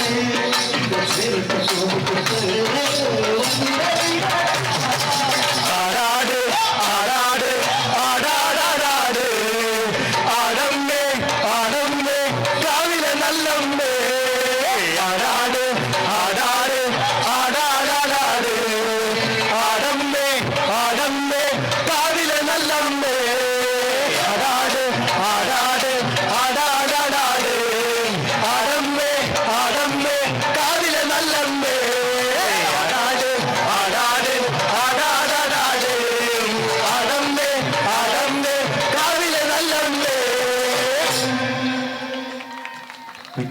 Speaker 1: ആടാടാടാട് ആടമ്മേ ആടമ്മേ കാവിലെ നല്ലമ്മേ ആടാട് ആടാട് ആടാടാടാട് ആടമ്മേ ആടമ്മേ കാവിലെ നല്ലമ്മേ ആടാട് ആടാട് ആടാടാടാട് ആടമ്മേ ആടമ്മേ കാവിലെ നല്ലമ്മേ ആടാട് ആടാട് ആടാടാടാട് ആടമ്മേ ആടമ്മേ കാവിലെ നല്ലമ്മേ
Speaker 5: La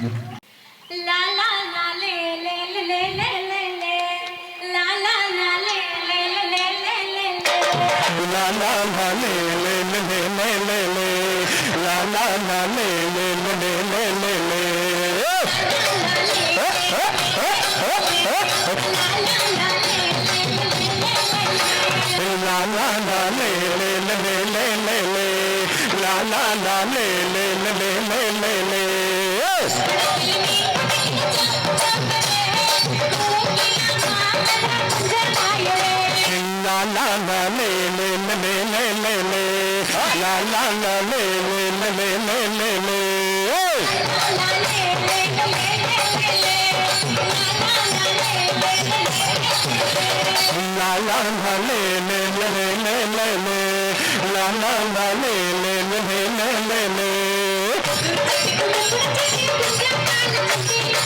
Speaker 5: la la le le le le le le le. La la la le le le le le le le.
Speaker 1: la la la le le le le le le le la la la le le le le le le le la la la le le le le le le le la la la le le le le le le le la la la le
Speaker 2: ലേ ലേ ലേ ലേ ലാ ലാ ലാ ലേ ലേ ലേ ലേ ലേ ലേ La la la le le le le le le la la la le le le le le le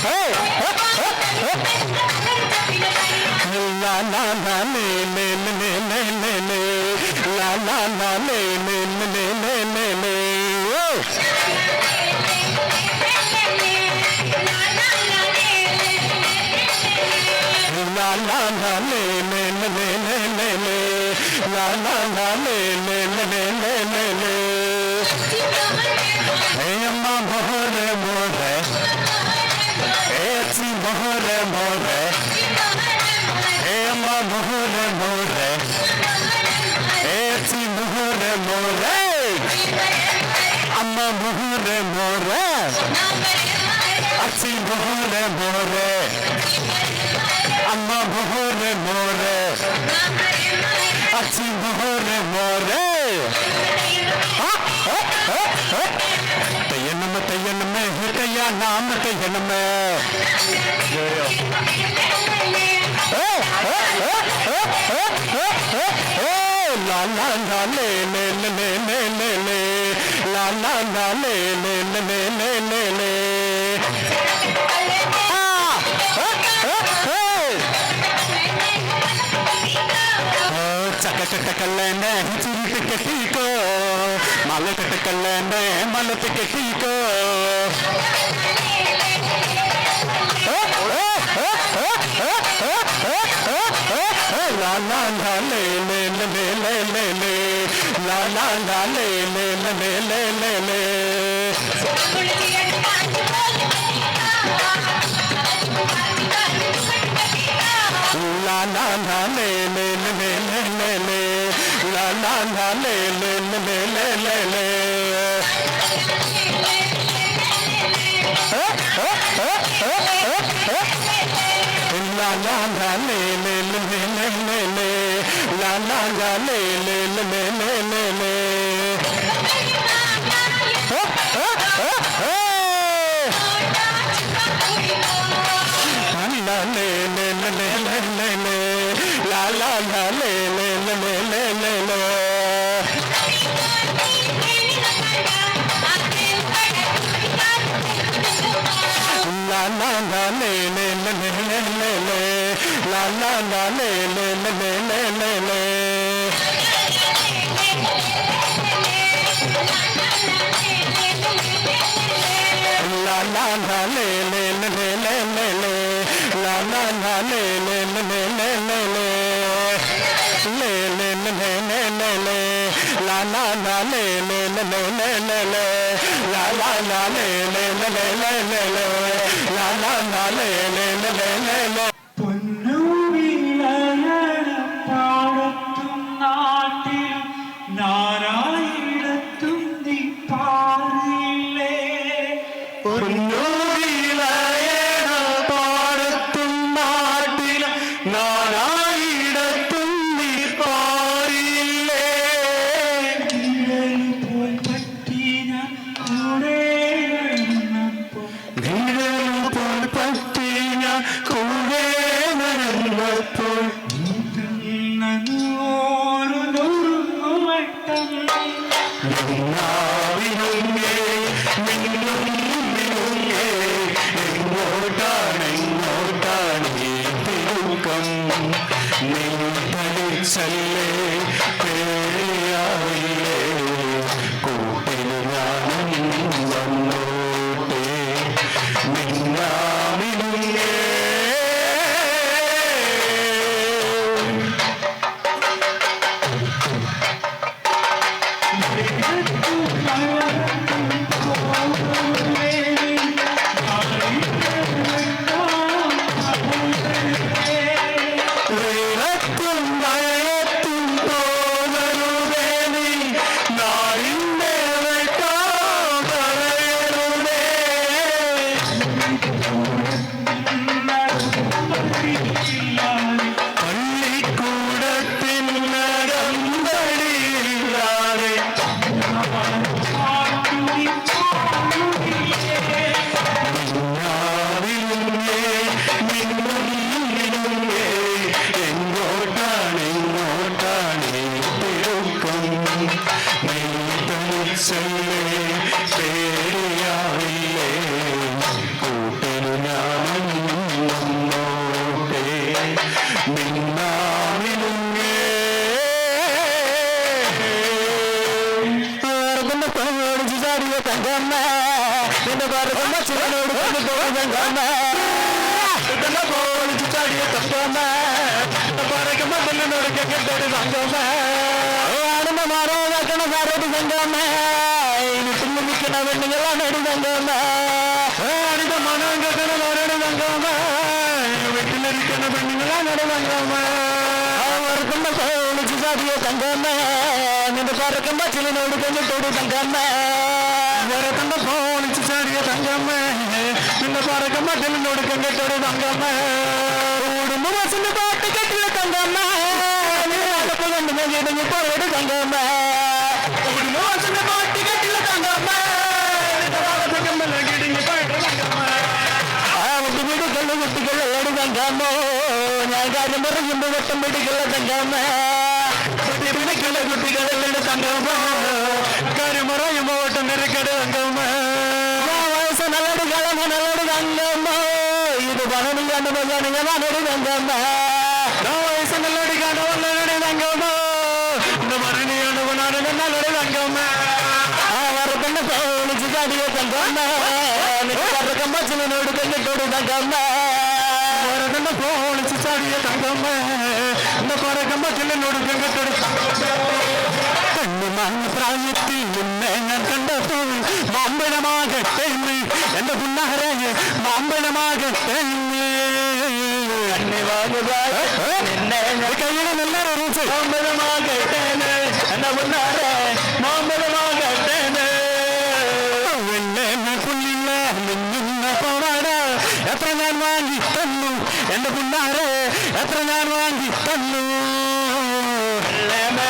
Speaker 2: hey la la la le le le le le le la la la le le le le le le la la la le le le le le le la la la le le le le le le hey amma mohre mohre hey chi mohre mohre hey amma mohre mohre hey chi mohre mohre amma mohre mohre achi mohre mohre amma mohre mohre achi mohre mohre tayyanam hirkaya naam tayyanam la la la le le le le le le la la la le le le le le le चकटकलने चिरिट कटी को मालत कलने मालत कटी को ला ला ला ले ले ले ले ले ले ला ला ला ले ले ले ले ले ले la la la le le le le le le la la la le le le le le le la la la le le le le le le la la la le le le le le le la le le le le le le la la la le le le le le le la la la le le le le le le la la la le le le le le le la la la le le le le le le la la la le le le le le le le le le le le le la la la le le le le le le la la la le le le le le le la la la le le le le le
Speaker 3: പാടത്തും നാട്ടിലും നാരായിടത്തും നീ പാറിയില്ലേ
Speaker 2: പാടത്തും നാട്ടിലും നാനായിടത്തും നീ പാറിയില്ലേ
Speaker 3: പോൽ പറ്റി ഞാൻ കൂടെ നടന്നപ്പോൾ
Speaker 2: പോൽ പറ്റി ഞാൻ കൂടെ നടന്നപ്പോൾ
Speaker 3: നൂറ് നൂറുമട്ടം
Speaker 2: മിന്നുങ്ങേ മിന്നുങ്ങേ എങ്ങോട്ടാണ് എങ്ങോട്ടാണ് ഈ തിരുക്കം നീ ധരിച്ചല്ലേ പേയാവില്ലേ കൂട്ടിൽ ഞാനും വന്നോട്ടെ മിന്നാമിനുങ്ങേ പള്ളിക്കൂടത്തിനകമ്പടി തങ്കമ്മ നിന്റെ പറക്കുന്ന ചിലനോട് തങ്കമ്മ പോളിച്ചു ചാടിയ തങ്കമ്മ പറക്കുമ്പോ തന്നോട് കെട്ടോട് തങ്കമ്മ ആടുമ്പോ മാറാതാക്കണ സാരോട് തങ്കമ്മ വീട്ടിൽ നിൽക്കണ പെണ്ണുങ്ങളാണ് തങ്കമ്മ ആടുമ്പോ മണം കെട്ടണ സാരോട് തങ്കമ്മ വീട്ടിലിരിക്കണ പെണ്ണുങ്ങളാണ് തങ്കമ്മ പറക്കുമ്പോ പോളിച്ചു ചാടിയ തങ്കമ്മ നിന്റെ പറക്കുമ്പോ ചിലനോട് കെട്ടോട് തങ്കമ്മ പറക്കുമ്പോ പോളിച്ചു ചാടിയ തങ്കമ്മ നിന്റെ പറക്കുമ്പോ ചിലനോട് കെട്ടോട് തങ്കമ്മ ഓടുമ്പോ ബസ്സിന്റെ പാട്ട് കെട്ടില്ല തങ്കമ്മ കിടങ്ങി പോയോട് തങ്കമ്മ ഓടുമ്പോ ബസ്സിന്റെ പാട്ട് കെട്ടില്ല തങ്കമ്മ കിടങ്ങി പോയോട് തങ്കമ്മ ആ കുട്ടികള് കുട്ടികളോട് തങ്കമ്മോ ഞാൻ കാര്യം പറയുമ്പോ വട്ടം പിടിക്കുള്ള തങ്കമ്മ പിടിക്കുള്ള കുട്ടികളോട് തങ്കമ്മ കാര്യം പറയുമ്പോ വട്ടം നിരക്കട് തങ്കമ്മ വയസ്സ് നല്ലൊരു കളമ നല്ലൊരു തങ്കമ്മ ഇത് പണമില്ലാണ്ട് പോകാൻ ഞാനൊരു തങ്കമ്മ വയസ്സ് നല്ലൊരു കടവല്ലൊരു തങ്കമ്മ ഇത് മരണിയാണ് പോനാണ് നല്ലൊരു തങ്കമ്മ ആ വറക്കന്റെ വിളിച്ച് ചാടിയ തങ്കമ്മ പറക്കമ്മ ചിലനോട് കണ്ടിട്ടോട് തങ്കമ്മ വറക്കന്റെ വിളിച്ച് ചാടിയ തങ്കമ്മ എന്റെ പറക്കമ്മ ചിലനോട് കണ്ടിട്ടോട് കണ്ണുമാങ്ങ പ്രായത്തിൽ നിന്നെ ഞാൻ കണ്ടപ്പോൾ മാമ്പഴമാകട്ടെ എന്റെ പുന്നാരയെ മാമ്പഴമാകട്ടെ കയ്യിലെ നല്ല റൂസ് മാമ്പഴമാകട്ടെ എന്റെ പുന്നാരെ മാമ്പഴമാകട്ടെ പുള്ളില്ല നിന്ന പോവാട എത്ര ഞാൻ വാങ്ങി തന്നു എന്റെ പുന്നാരെ എത്ര ഞാൻ വാങ്ങി തന്നു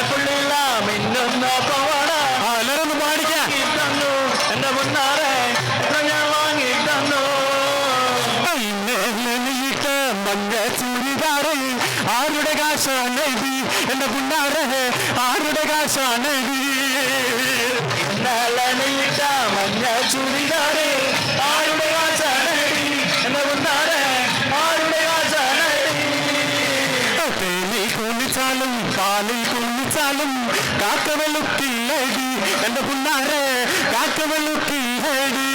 Speaker 2: പുള്ളില്ല മിന്നുന്ന പോവാട എല്ലാരൊന്ന് പാടിക്കാൻ തന്നു എന്റെ പുന്നാരെ എത്ര ഞാൻ വാങ്ങി തന്നു മഞ്ഞ ചൂരിദാറ് ആരുടെ കാശാണ് എന്റെ പുന്നാരെ ആരുടെ കാശാണ് മഞ്ഞ ചൂരിദാറ് ആരുടെ കാശാണ് എന്റെ പുന്നാരെ ആരുടെ കാശാണ് തേനിൽ കുളിച്ചാലും പാലിൽ കുളിച്ചാലും കാക്ക വെളുക്കില്ലടി എന്റെ പുന്നാരെ കാക്ക വെളുക്കില്ലടി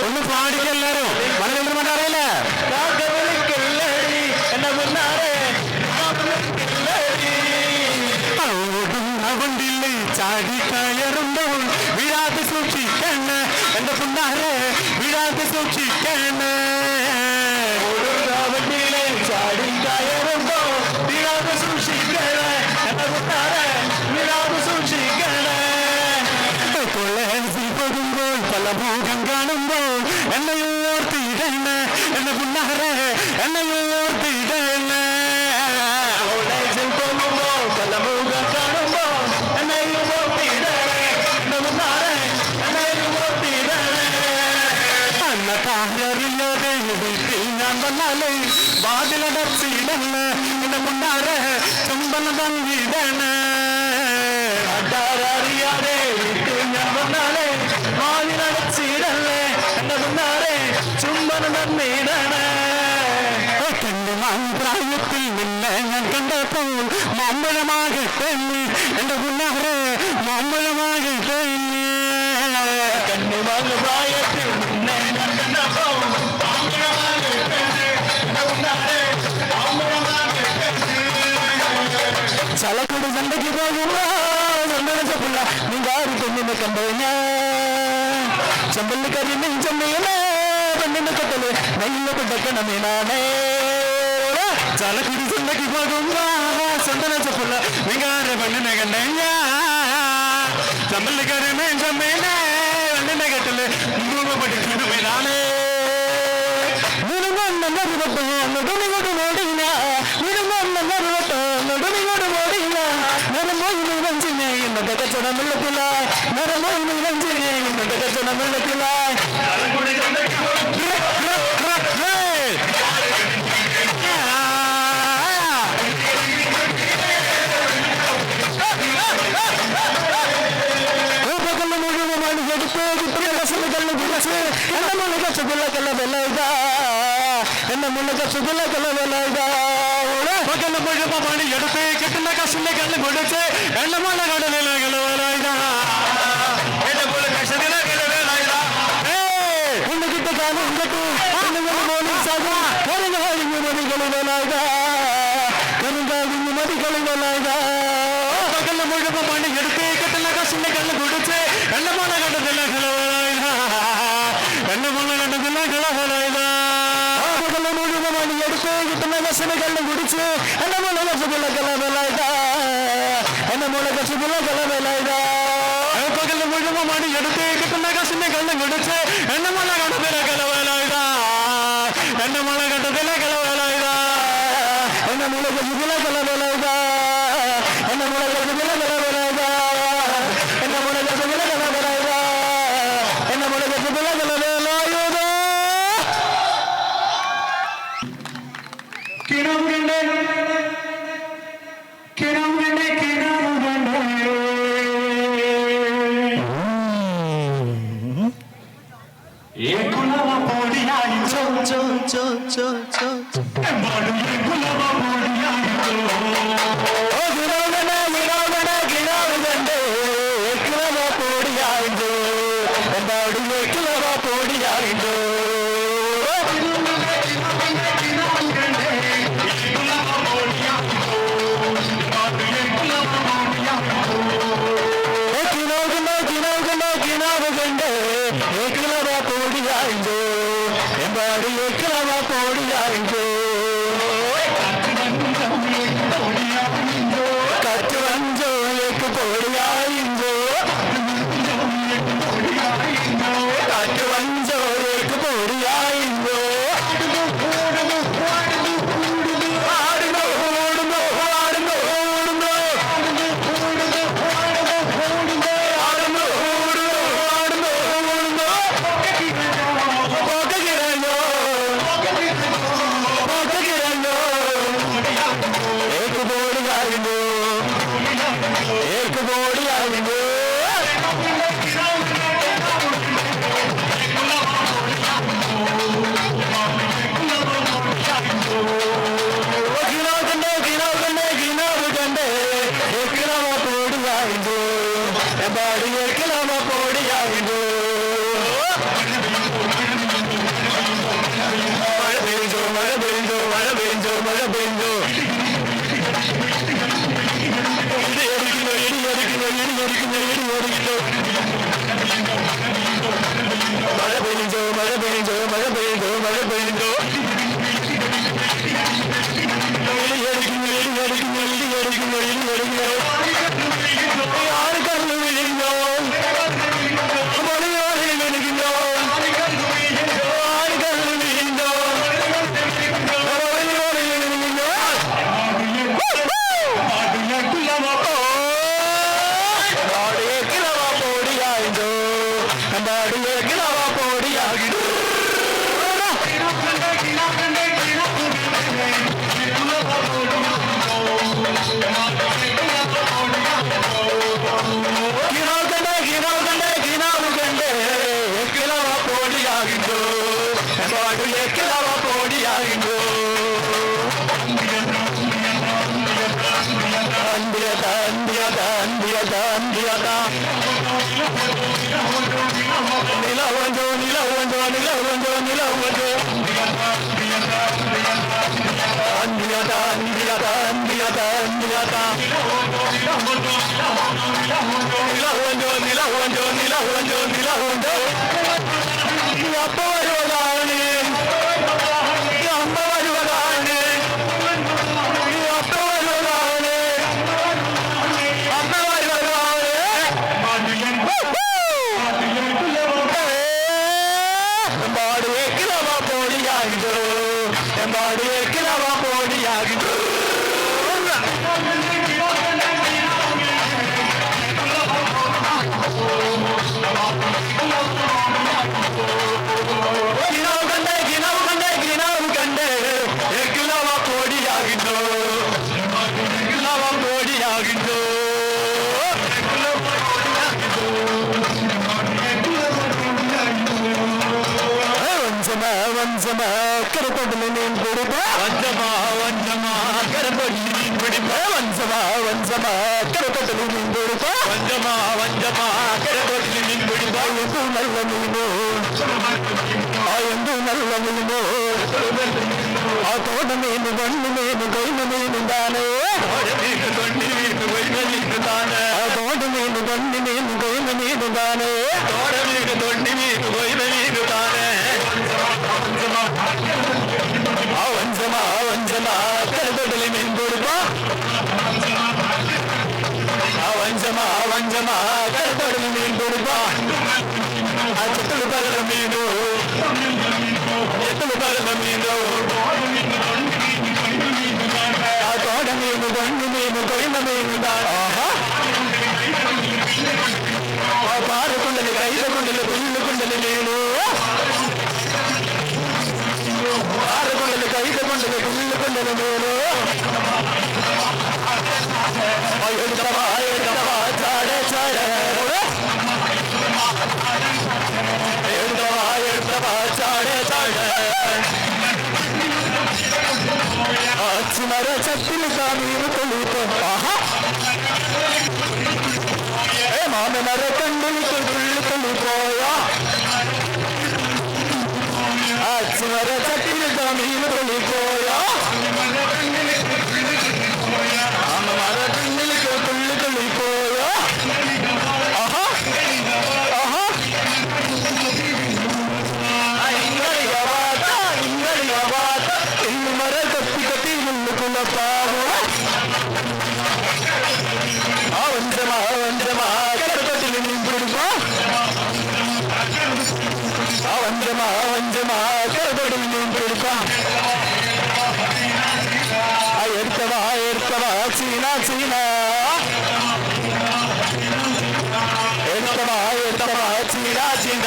Speaker 2: ഒന്ന് പാടിക്കെല്ലാരും മലയാളം അറിയില്ലേ വണ്ടില്ലേ ചാടി കയറുമ്പോൾ വിരാതെ സൂക്ഷിക്കണ എന്റെ പുന്നാരെ വിരാതെ സൂക്ഷിക്കണ വണ്ടിയിലെ ചാടി കയറുമ്പോ വിരാതെ സൂക്ഷിക്കണ എന്റെ പുന്നാരെ വിരാതെ സൂക്ഷിക്കണ കൊള്ളേസി പോകുമ്പോൾ പല ഭോഗം കാണുമ്പോൾ എന്നെ ഓർത്തിടണ എന്റെ പുന്നാരെ എന്നെ ഓർത്തിടണ അറിയാതെ വീട്ടിൽ ഞാൻ വന്നാലേ വാതിലടച്ചിടണ എന്റെ മുന്നാരെ ചുംബനം തങ്ങിടണ അറിയാതെ വീട്ടിൽ ഞാൻ വന്നാലേ വാതിലടച്ചിടണേ എന്റെ മുന്നാരെ ചുംബനം തന്നിടണ പ്രായത്തിൽ നിന്നെ ഞാൻ കണ്ടപ്പോൾ മാമ്പഴമാകട്ടെ എന്റെ മുന്നാരെ മാമ്പഴമാകട്ടെ കണ്ണുമാങ്ങ പ്രായത്തിൽ നിന്നെ ഞാൻ കണ്ടപ്പോൾ ചലക്കുടി ചന്തയ്ക്ക് പോകുമ്പോ സന്തോഷപ്പുള്ള നിങ്ങാരി പെണ്ണിനെ കണ്ടോ ഞാൻ ചെമ്പല്ലിക്കരി നെഞ്ചമ്മീനെ പെണ്ണിനെ കെട്ടല് നെയ്യ പിടക്കണമീനാണേ ചലക്കുടി ചന്തയ്ക്ക് പോകുമ്പോ സന്തോഷപ്പുള്ള നിങ്ങാരി പെണ്ണിനെ കണ്ടേ ഞാൻ ചെമ്പല്ലിക്കരി നെഞ്ചമ്മീനെ പെണ്ണിനെ കെട്ടല് നെയ്യ പിടക്കണമീനാണേ എന്നെ മുന്നൊക്കെ പണി എടുത്ത് കിട്ടുന്ന കസിന്റെ കല്ല് കൊടുത്ത് എണ്ണമല കടലിലെ കരുങ്കാവിഞ്ഞു മതികളിലായ കരുങ്കാവിഞ്ഞു മതികളിലായ പകല് മുഴുവൻ പണി എടുത്ത് കെട്ടുന്ന കസിന്റെ കണ്ണ് കുടിച്ച് എണ്ണമോള കണ്ടതില്ല കളവലായ എണ്ണമോള കണ്ടതില്ല കളവലായ പകല് മുഴുവൻ പണി എടുത്ത് കിട്ടുന്ന കസിന്റെ കണ്ണ് കുടിച്ച് എണ്ണമോള കസുള്ള കളവലായ എണ്ണമോള കസുള്ള കളവലായ പകല് മുഴുവൻ പണി എടുത്ത് കിട്ടുന്ന കസിന്റെ കണ്ണ് കുടിച്ച് എണ്ണമോള കണ്ടതില്ല കളവലായ എണ്ണമോള കണ്ടതില്ല കളവലായ എണ്ണമോള കസുള്ള കളവലായ എണ്ണമോള കസുള്ള കളവലായ എണ്ണമോള കസുള്ള കളവലായ എണ്ണമോള കസുള്ള കളവലായ
Speaker 3: കിണവ് കണ്ടേ കിണവ് കണ്ടേ കിണവ് കണ്ടേ ഏ കുലവ പോടിയായി എമ്പാടും ഏ കുലവ പോടിയായി
Speaker 2: I am doing ആ തോട മീൻ കൊണ്ടു മീൻ കൊയ്മ മീനും താനേ ആ തോട മീൻ കൊണ്ടു മീൻ കൊയ്മ മീനും താനേ ആ വഞ്ചമ കരുതൊടലി മീൻ കൊടുപ്പാ ആ വഞ്ചമ കരുതൊടലി മീൻ കൊടുപ്പാ ആ ചെത്തല് പകല മീനോ ആ തോട മീൻ കൊണ്ടു മീൻ കൊയ്മ മീനും താനേ ആ പാറക്കുണ്ടല് കൈത കുണ്ടല് പുല്ല് കുണ്ടല് മീനു പാറക്കുണ്ടല് കൈത കുണ്ടല് പുല്ല് കുണ്ടല് മീനു എടുത്തവാ ചാട ചാട എടുത്തവാ ചാട ചാട അച്ഛനര ചട്ടിൽ കാമീന് കൊള്ളിപ്പോ ആഹാ മാമനര കണ്ടിലേക്ക് തുള്ളി പോയാ അച്ഛനര ചട്ടിൽ കാമീന് കൊള്ളി പോയാ മാമനര കണ്ണിലേക്ക് തുള്ളി പോയാ ആഹാ ആഹാ ഇങ്ങറിയവാത്ത ഇന്നുമര കത്തി കത്തി മുള്ളുക്കുന്ന പാവ ആ വഞ്ചമാ കരപ്പത്തിൽ മീൻ പിടിപ്പാ ആ വഞ്ചമാ കരപ്പത്തിൽ മീൻ പിടിപ്പാ ആ എടുത്തവാ ചീന എടുത്തവാ ചീന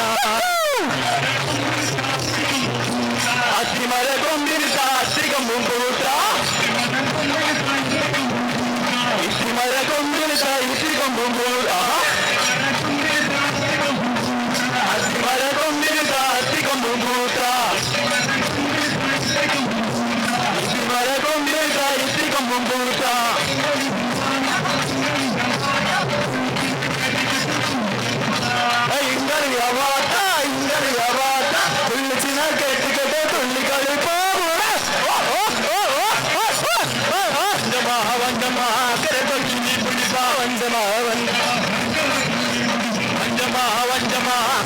Speaker 2: അത്തിമര കൊണ്ടിരുത്ത അത്തികമ്പും കൂട്ടാ ഇത്തിമര കൊണ്ടിരുത്ത ഇത്തികമ്പും കൂട്ടാ അത്തിമര കൊണ്ടിരുത്ത അത്തികമ്പും കൂട്ടാ ഇത്തിമര കൊണ്ടിരുത്ത ഇത്തികമ്പും കൂട്ടാ ഇങ്ങറിയവാത്ത തുള്ളിച്ചിന കെട്ടിക്കെട്ട് തുള്ളിക്കളി പോകൂടെ വഞ്ചമാ കരതൊക്കി നീ പിടിപ്പാ വഞ്ചമാ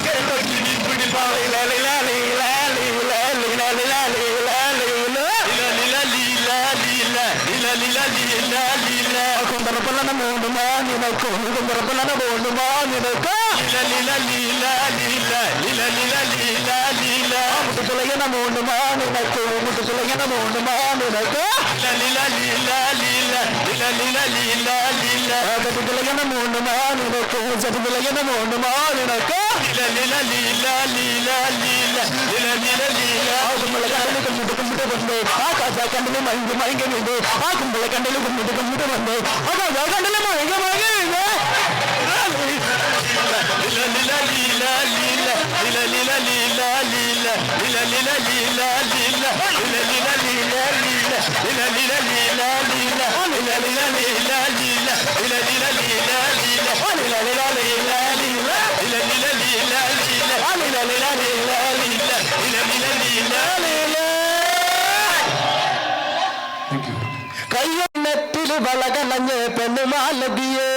Speaker 2: കരതൊക്കി നീ പിടിപ്പാ കുമ്പറപ്പല്ലന മൂന്നുമാ നിനക്കോ കുമ്പറപ്പല്ലന മൂന്നുമാ നിനക്കോ മുട്ടുതുളയന മൂന്നുമാ നിനക്കോ മുട്ടുതുളയന മൂന്നുമാ നിനക്കോ ചതുതുളയന മൂന്നുമാ നിനക്കോ ചതുതുളയന മൂന്നുമാ നിനക്കോ കുമ്പിട്ട് വന്നേ ആ കാജാ കണ്ടില് മയങ്ങി വീട് ആ കുമ്പള കണ്ടില് കുമ്പിട്ട് വന്നേ ആ കാജാ കണ്ടില് മയങ്ങി വീട് കയ്യണ്ണത്തില് വളകളഞ്ഞ് പെണ്ണുമാലതിയേ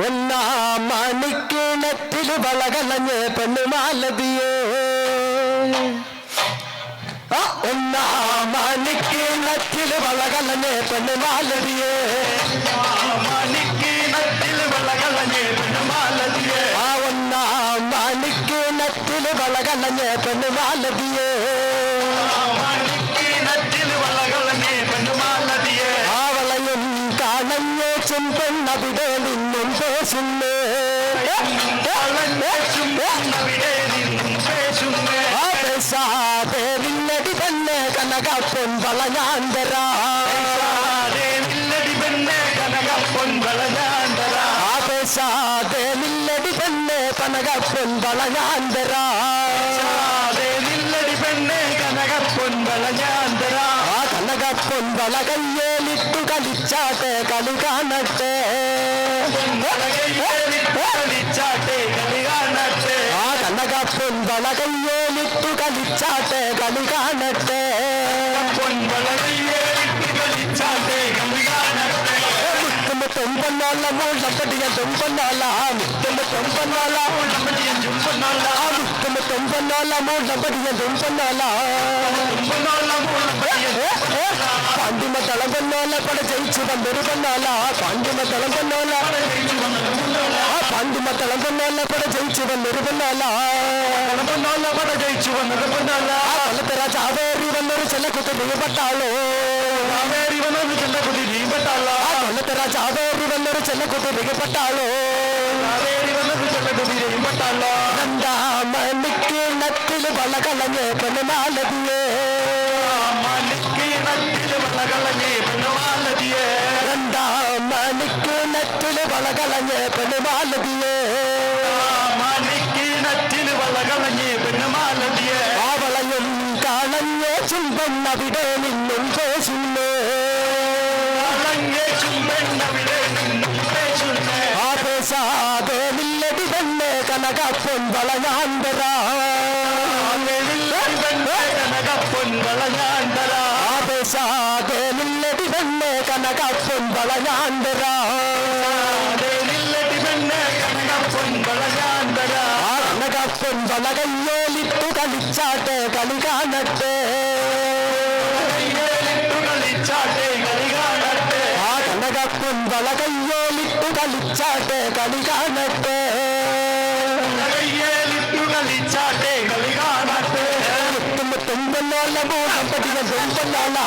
Speaker 2: ഒന്നാം മണിക്കിണത്തില് വളകളഞ്ഞ് പെണ്ണുമാലതിയേ ഒന്നാം മണിക്കിണത്തില് വളകളഞ്ഞ് പെണ്ണുമാലതിയേ ആ ഒന്നാം മണിക്കിണത്തില് വളകളഞ്ഞ് പെണ്ണുമാലതിയേ ആവളയും കാണഞ്ഞേച്ചും പെണ്ണവിടെ നിന്നും പേശുന്നേ ആ പേശാതെ നിന്നടി പെണ്ണ് കനകപ്പൊൻ വളഞ്ഞാന്തരാ ആ പേശാതെ നില്ലടി പെണ്ണ് കനകപ്പൊൻ വളഞ്ഞാന്തരാ ആ കനകപ്പൊൻ വള കയ്യേലിട്ടു കളിച്ചാട്ടെ കളി കാണട്ടെ ആ കനകപ്പൊൻവള കയ്യേലിട്ടു കളിച്ചാട്ടെ കളി കാണട്ടെ തൊമ്പന്നോല മൂളപ്പടിയ തൊമ്പന്നോല തൊമ്പന്നോല തൊമ്പന്നോല മൂളപ്പടിയ തൊമ്പന്നോല പാണ്ടിമ തളമ്പന്നോല പട ജയിച്ചു വന്നൊരു പൊന്നോല പാണ്ടിമ തളമ്പന്നോല പാണ്ടിമ തളമ്പന്നോല പട ജയിച്ചു വന്നൊരു പൊന്നോല പട ജയിച്ചു വന്നൊരു പൊന്നോല കൊല്ലത്തര ചാവേറി വന്നൊരു ചെല്ലക്കുത്തി നീപെട്ടാളോ ചാവേറി വന്നൊരു ചെല്ലക്കുത്തി നീപെട്ടാളോ കൊല്ലത്തര ചാവേറി വന്നൊരു ചെല്ലക്കുത്തി നീപെട്ടാളോ ചാവേറി വന്നൊരു ചെല്ലക്കുത്തി നീപെട്ടാളോ രണ്ടാമണിക്ക് നട്ടില് വളകളഞ്ഞ് പെണ്ണുമാലതിയേ രണ്ടാമണിക്ക് നട്ടില് വളകളഞ്ഞ് പെണ്ണുമാലതിയേ ആവളയും കളഞ്ഞ ചുംബൻ അവിടെ നിന്നും പേശുന്നേ ആ പേശാതെ നില്ലടി തന്നെ കനകപ്പൊൻ വളഞ്ഞാന്തരാ ആ പേശാതെ നില്ലടി തന്നെ കനകപ്പൊൻ വളഞ്ഞാന്തരാ കനകപ്പൊൻ വളകയ്യേലിട്ടു കളിച്ചാട്ടെ കളി കാണട്ടെ ആ കനകപ്പൊൻ വളകയ്യേലിട്ടു കളിച്ചാട്ടെ കളി കാണട്ടെ തുമ്പന്നോല മൂളപ്പടിയ തുമ്പന്നോല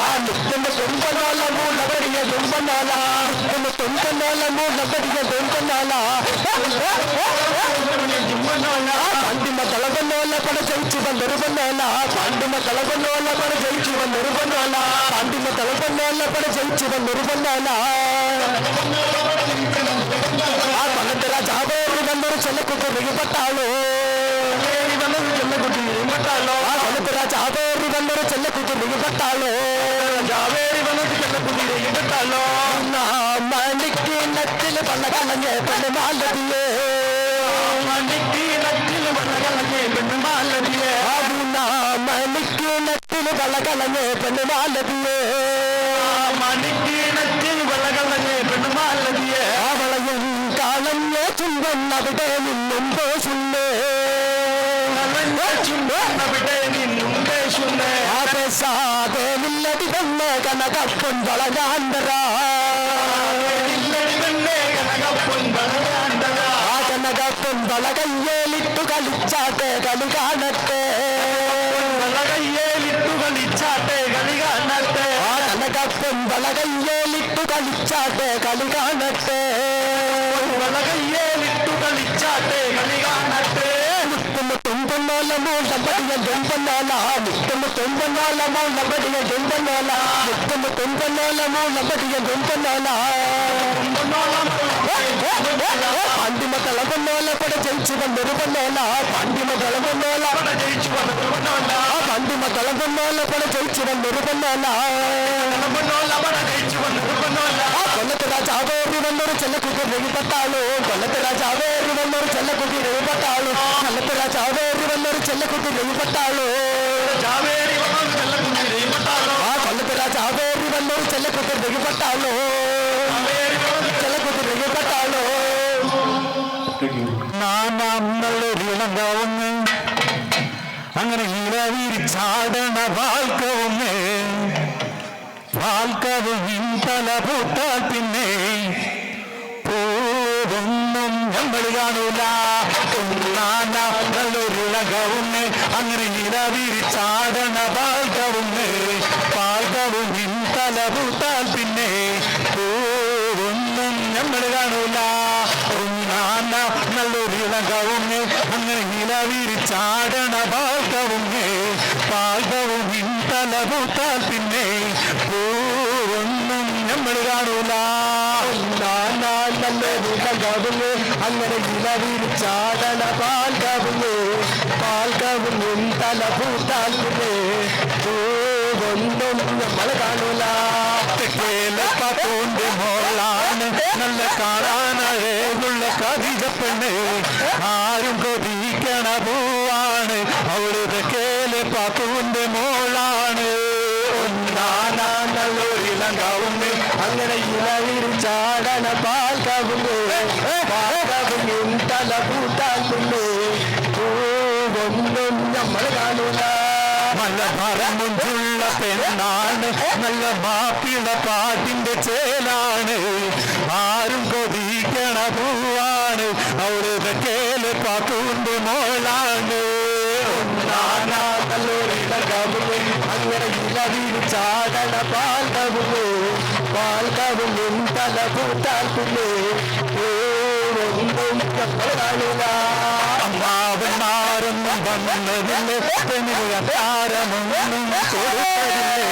Speaker 2: തുമ്പന്നോല മൂളപ്പടിയ തുമ്പന്നോല തുമ്പന്നോല മൂളപ്പടിയ തുമ്പന്നോല പാണ്ടിമ തളവന്നോല പട ജയിച്ചു വന്നൊരു പൊന്നോല പാണ്ടിമ തളവന്നോല പട ജയിച്ചു വന്നൊരു പൊന്നോല പാണ്ടിമ തളവന്നോല പട ജയിച്ചു വന്നൊരു പൊന്നോല ആ കൊല്ലത്തര ചാവേറി വന്നൊരു ചെല്ലക്കുട്ടി വെളിപ്പെട്ടാളോ ആ കൊല്ലത്തര ചാവേറി വന്നൊരു ചെല്ലക്കുട്ടി വെളിപ്പെട്ടാളോ ചാവേറി വന്നൊരു ചെല്ലക്കുട്ടി വെളിപ്പെട്ടാളോ മണിക്ക് നറ്റില് പള്ള കളഞ്ഞ് പെണ്ണുമാലതിയേ മണിക്ക് നറ്റില് പള്ള കളഞ്ഞ് പെണ്ണുമാലതിയേ മണിക്ക് നറ്റില് പള്ള കളഞ്ഞ് പെണ്ണുമാലതിയേ മണിക്ക് നറ്റില് പള്ള കളഞ്ഞ് പെണ്ണുമാലതിയേ അവളയും കളഞ്ഞ ചുംബൻ അവിടെ നിന്നും പേശുന്നേ ആ പേശാതെ നില്ലടി തന്നെ കനകപ്പൊൻ വളഞ്ഞാന്തരാ ആ കനകപ്പൊൻ വളകയ്യേലിട്ടു കളിച്ചാട്ടെ കളി കാണട്ടെ ആ കനകപ്പൊൻ വളകയ്യേലിട്ടു കളിച്ചാട്ടെ കളി കാണട്ടെ തുമ്പന്നോല മൂളപ്പടിയ തുമ്പന്നോല തുമ്പന്നോല മൂളപ്പടിയ തുമ്പന്നോല തുമ്പന്നോല മൂളപ്പടിയ തുമ്പന്നോല പാണ്ടിമ തളവന്നോല പട ജയിച്ചു വന്നൊരു പൊന്നോല പാണ്ടിമ തളവന്നോല പട ജയിച്ചു വന്നൊരു പൊന്നോല പാണ്ടിമ തളവന്നോല പട ജയിച്ചു വന്നൊരു പൊന്നോല കൊല്ലത്തര ചാവേറി വന്നൊരു ചെല്ലക്കുട്ടി വെളിപ്പെട്ടാളോ കൊല്ലത്തര ചാവേറി വന്നൊരു ചെല്ലക്കുട്ടി വെളിപ്പെട്ടാളോ കൊല്ലത്തര ചാവേറി വന്നൊരു ചെല്ലക്കുട്ടി വെളിപ്പെട്ടാളോ ആ കൊല്ലത്തര ചാവേറി വന്നൊരു ചെല്ലക്കുട്ടി വെളിപ്പെട്ടാളോ ചെല്ലക്കുട്ടി വെളിപ്പെട്ടാളോ
Speaker 1: നാമൊരിളങ്കാവുന്നു അങ്ങനെ ഇളവിരിച്ചാടണ വാൽക്കവുന്ന് വാൽക്കവും തല പൂട്ടാൽ പിന്നെ പോതൊന്നും നമ്മൾ കാണൂല നല്ലൊരിളകവുന്ന് അങ്ങനെ ഇളവിരിച്ചാടണ വാൽക്കവുന്ന് പാൽക്കവും തല പൂട്ടാൽ പിന്നെ പോതൊന്നും നമ്മൾ കാണൂല നല്ലൊരിളകവുന്ന് അങ്ങനെ ഇളവിരിച്ചാടണ വാൽക്കവുന്ന് പാൽക്കവും തല പൂട്ടാൽ പിന്നെ പൂവൊന്നും നമ്മൾ കാണൂല
Speaker 2: നല്ലൊരിളകവുന്ന് അങ്ങനെ ഇളവിരിച്ചാടണ പാൽക്കവുന്ന് പാൽക്കവും തല പൂട്ടാൽ പിന്നെ പൂവൊന്നും നമ്മൾ കാണൂല
Speaker 1: പാത്തോന്റെ മോളാണ് നല്ല കാണാനഴകുള്ള കവിത പെണ്ണ് ആരും കൊതിക്കണ പോ പാത്തുവിന്റെ മോളാണ്
Speaker 2: നല്ലൊരിളങ്കാവുണ്ട് അങ്ങനെ ഇലവിരിച്ചാടന പാൽക്കാവുണ്ട് പാൽക്കാവും തല പൂട്ടാക്കുണ്ട് പൂവൊന്നും നമ്മൾ കാണൂല
Speaker 1: നല്ല മറമുഞ്ചുള്ള പെണ്ണാണ് നല്ല മാപ്പിള പാട്ടിന്റെ ചേലാണ് ആരും കൊതിക്കണ പൂവാണ് അവരുടെ കേല് പാത്തുവിന്റെ മോളാണ്
Speaker 2: നല്ലൊരിളങ്കാവുണ്ട് അങ്ങനെ ഇലവിരിച്ചാടന പാൽക്കാവും തല പൂട്ടാക്കുണ്ട് പൂവൊന്നും നമ്മൾ കാണൂല
Speaker 1: അമ്മാവന്മാരൊന്നും വന്നതില്ലേ പെണ്ണിന് താരമൊന്നും കൊടുത്തതില്ലേ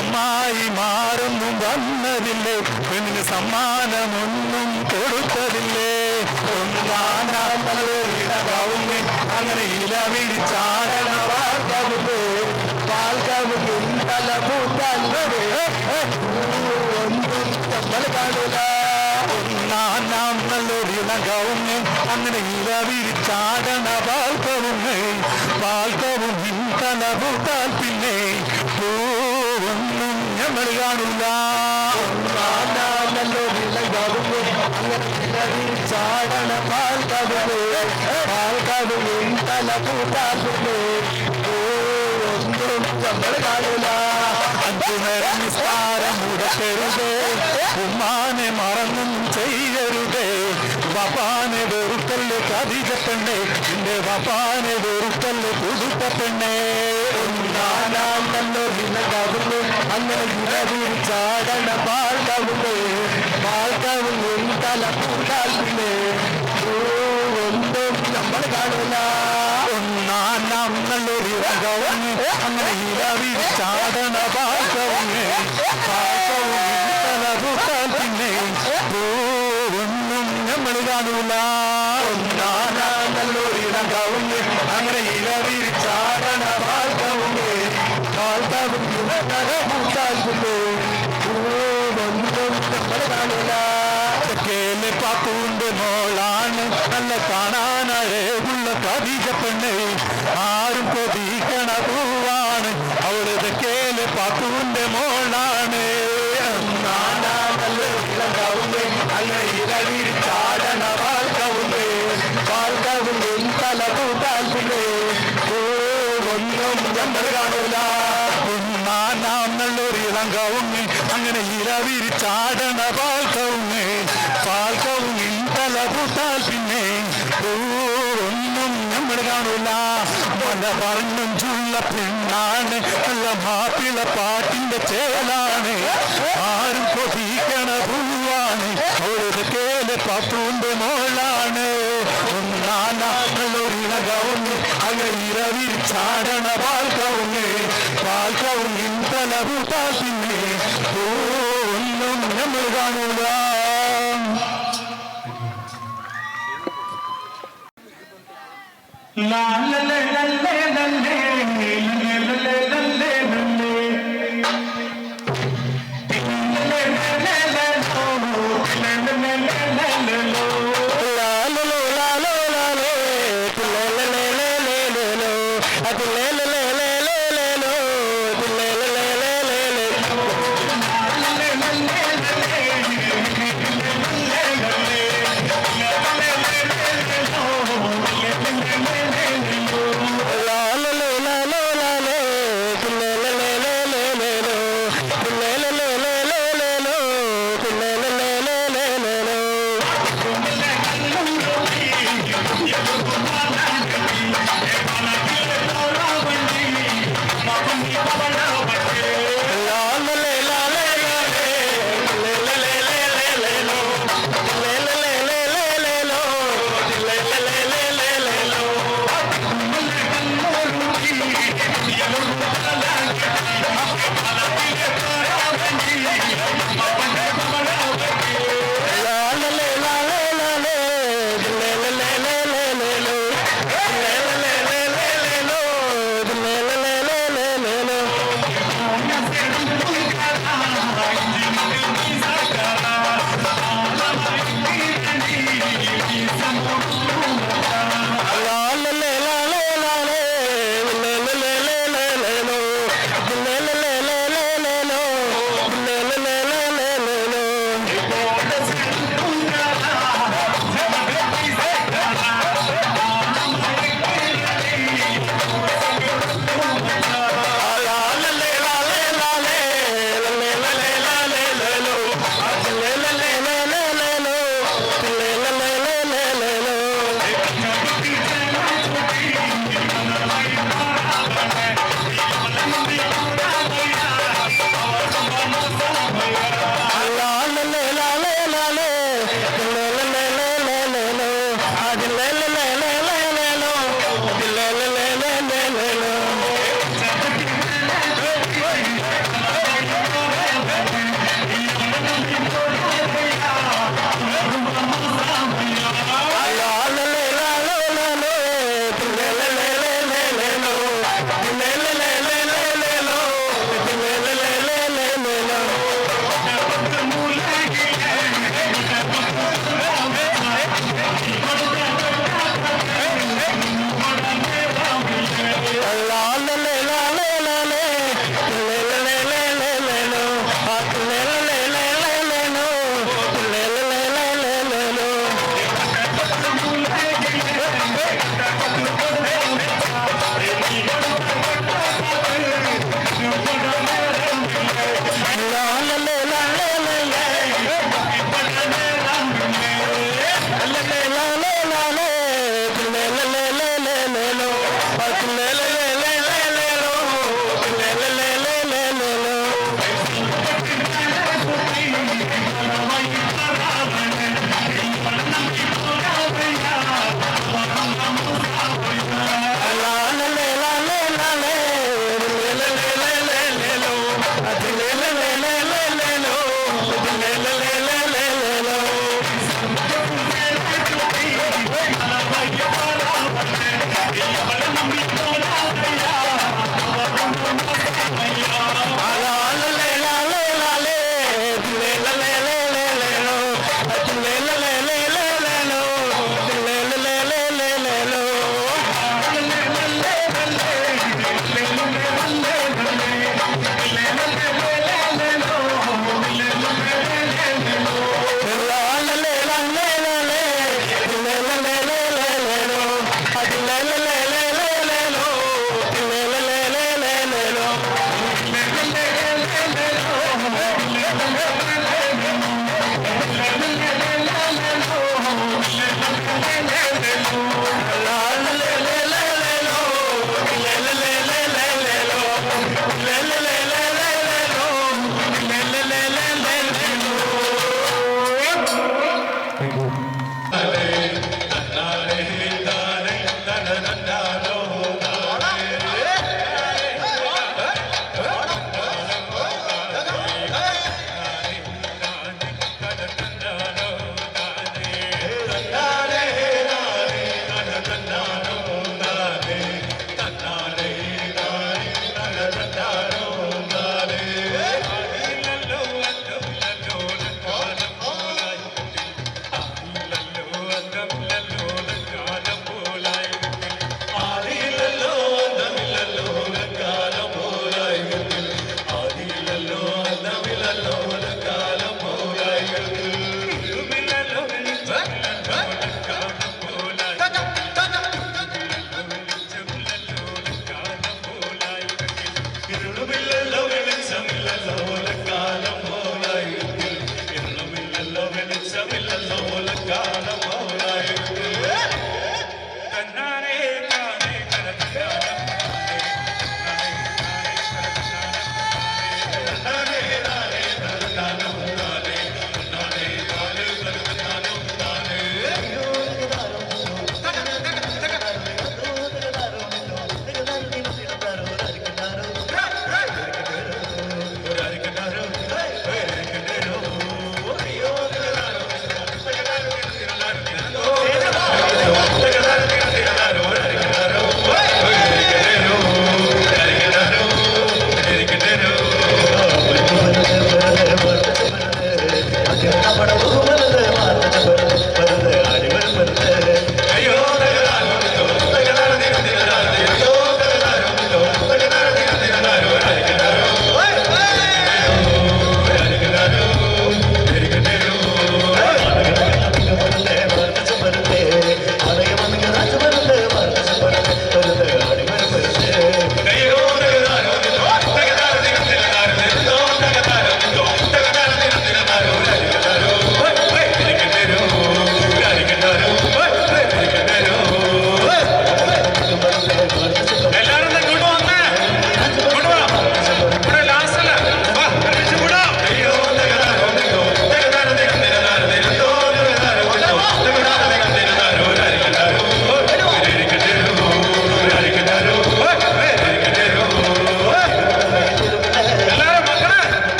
Speaker 1: അമ്മായിമാരൊന്നും വന്നതില്ലേ പെണ്ണിന് സമ്മാനമൊന്നും കൊടുത്തതില്ലേ ഒന്നാനാമലൊരിടകവുമേ അങ്ങനെ ഇലവിരിച്ചാടന
Speaker 2: പാൽക്കാവും തല പൂട്ടാക്കുണ്ട് ഒന്നും നമ്മൾ കാണൂല
Speaker 1: ഒന്നാനാം നല്ലൊരിളകവുമേ അങ്ങനെ ഇലവിരിച്ചാടന പാൽക്കവും തല പൂട്ടാൽ പിന്നെ പൂവൊന്നും നമ്മൾ കാണില്ല
Speaker 2: ചാടന പാൽക്കാവും തല പൂട്ടാക്കുണ്ട് ഒന്നും നമ്മൾ കാണൂല
Speaker 1: അഞ്ചു നേരം നിസ്കാരം മുടക്കരുതേ ഉമ്മാനെ മറന്നും ചെയ്യരുതേ വപ്പാനെ വെറുക്കല്ല് കതിജ പെണ്ണെ നിന്റെ വപ്പാനെ വെറുക്കല്ല് പുതുത്ത പെണ്ണെ
Speaker 2: നല്ലൊരിളകാവുന്നു അങ്ങനെ ഇലവിരിച്ചാടന പാൽക്കാവും തല പൂട്ടാക്കുണ്ട് ഒന്നും നമ്മൾ കാണൂല
Speaker 1: ഒന്നാനാം നല്ലൊരിളകവും അങ്ങനെ ഇലവിരിച്ചാടന പാൽക്കവും തല പൂട്ടാൽ പിന്നെ പൂവൊന്നും നമ്മൾ കാണൂല
Speaker 2: നല്ലൊരിളകാവും അങ്ങനെ ഇലവിരിച്ചാടന പാൽക്കാവും തല പൂട്ടാക്കുണ്ട് പൂവൊന്നും നമ്മൾ കാണൂല
Speaker 1: കേലെ പാത്തുവിന്റെ മോളാണ് നല്ല കാണാനഴകുള്ള കതിജ പെണ്ണ് ആരും കൊതിക്കണ പൂവാണ് അവളുടെ കേലെ പാത്തുവിന്റെ മോളാണ്
Speaker 2: നല്ലൊരിളകാവുണ്ട് അങ്ങനെ ഇലവിരിച്ചാടന പാൽക്കാവും തല പൂട്ടാക്കുണ്ട് പൂവൊന്നും നമ്മൾ കാണൂല
Speaker 1: ഒന്നാനാം നല്ലൊരിളങ്കാവും അങ്ങനെ ഇലവിരിച്ചാടണ പാൽക്കവും തല പൂട്ടാൽ പിന്നെ പൂവൊന്നും നമ്മൾ കാണൂല മല പറഞ്ഞും ചുള്ള പെണ്ണാണ് നല്ല മാപ്പിള പാട്ടിന്റെ ചേലാണ് ആരും കൊതിക്കണ പൂവാണ് അവളുടെ കേലെ പാത്തുവിന്റെ മോളാണ് ഒന്നാനൊരിളകവും അങ്ങനെ ഇരവിരിച്ചാടണ പാൽക്കവും തല പൂട്ടാൽ പിന്നെ പൂവൊന്നും നമ്മൾ കാണൂല
Speaker 3: La la la la la la la la la la
Speaker 1: la la la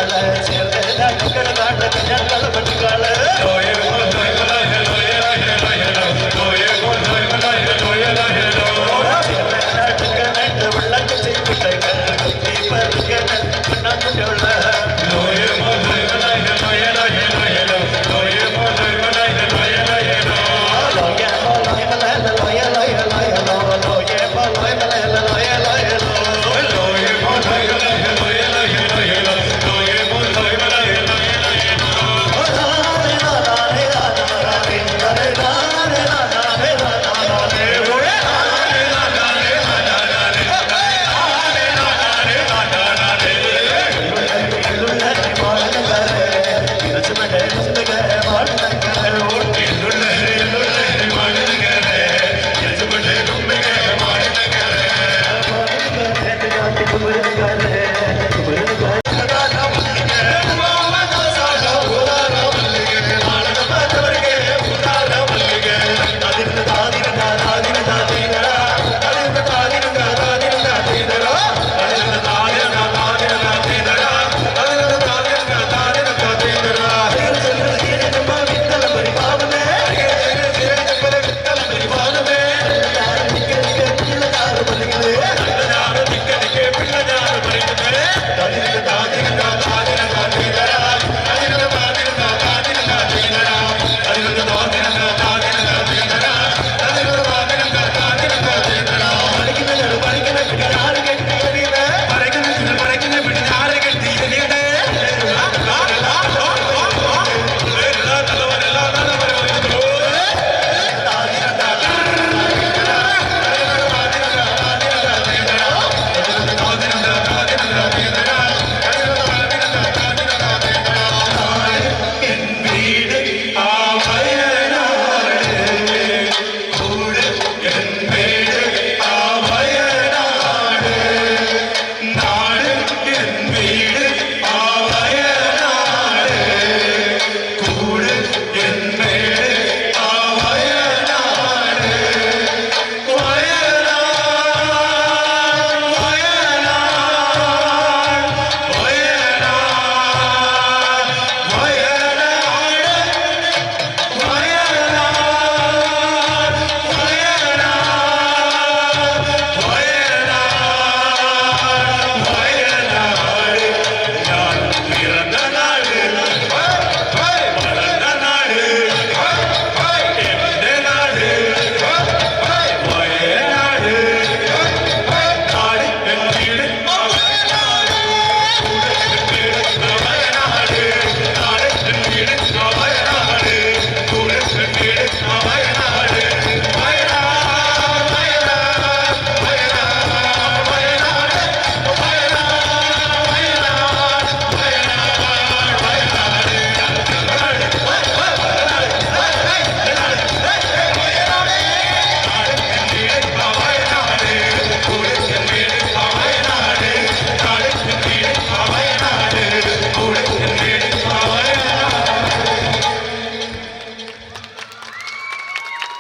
Speaker 2: പെണ്ണുങ്ങളെ ചേർത്ത് ഞങ്ങൾ നാട്ടിൽ ഞങ്ങൾ പെണ്ണുങ്ങളെ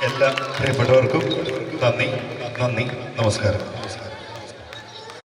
Speaker 6: എല്ലാ പ്രിയപ്പെട്ടവർക്കും നന്ദി, നമസ്കാരം.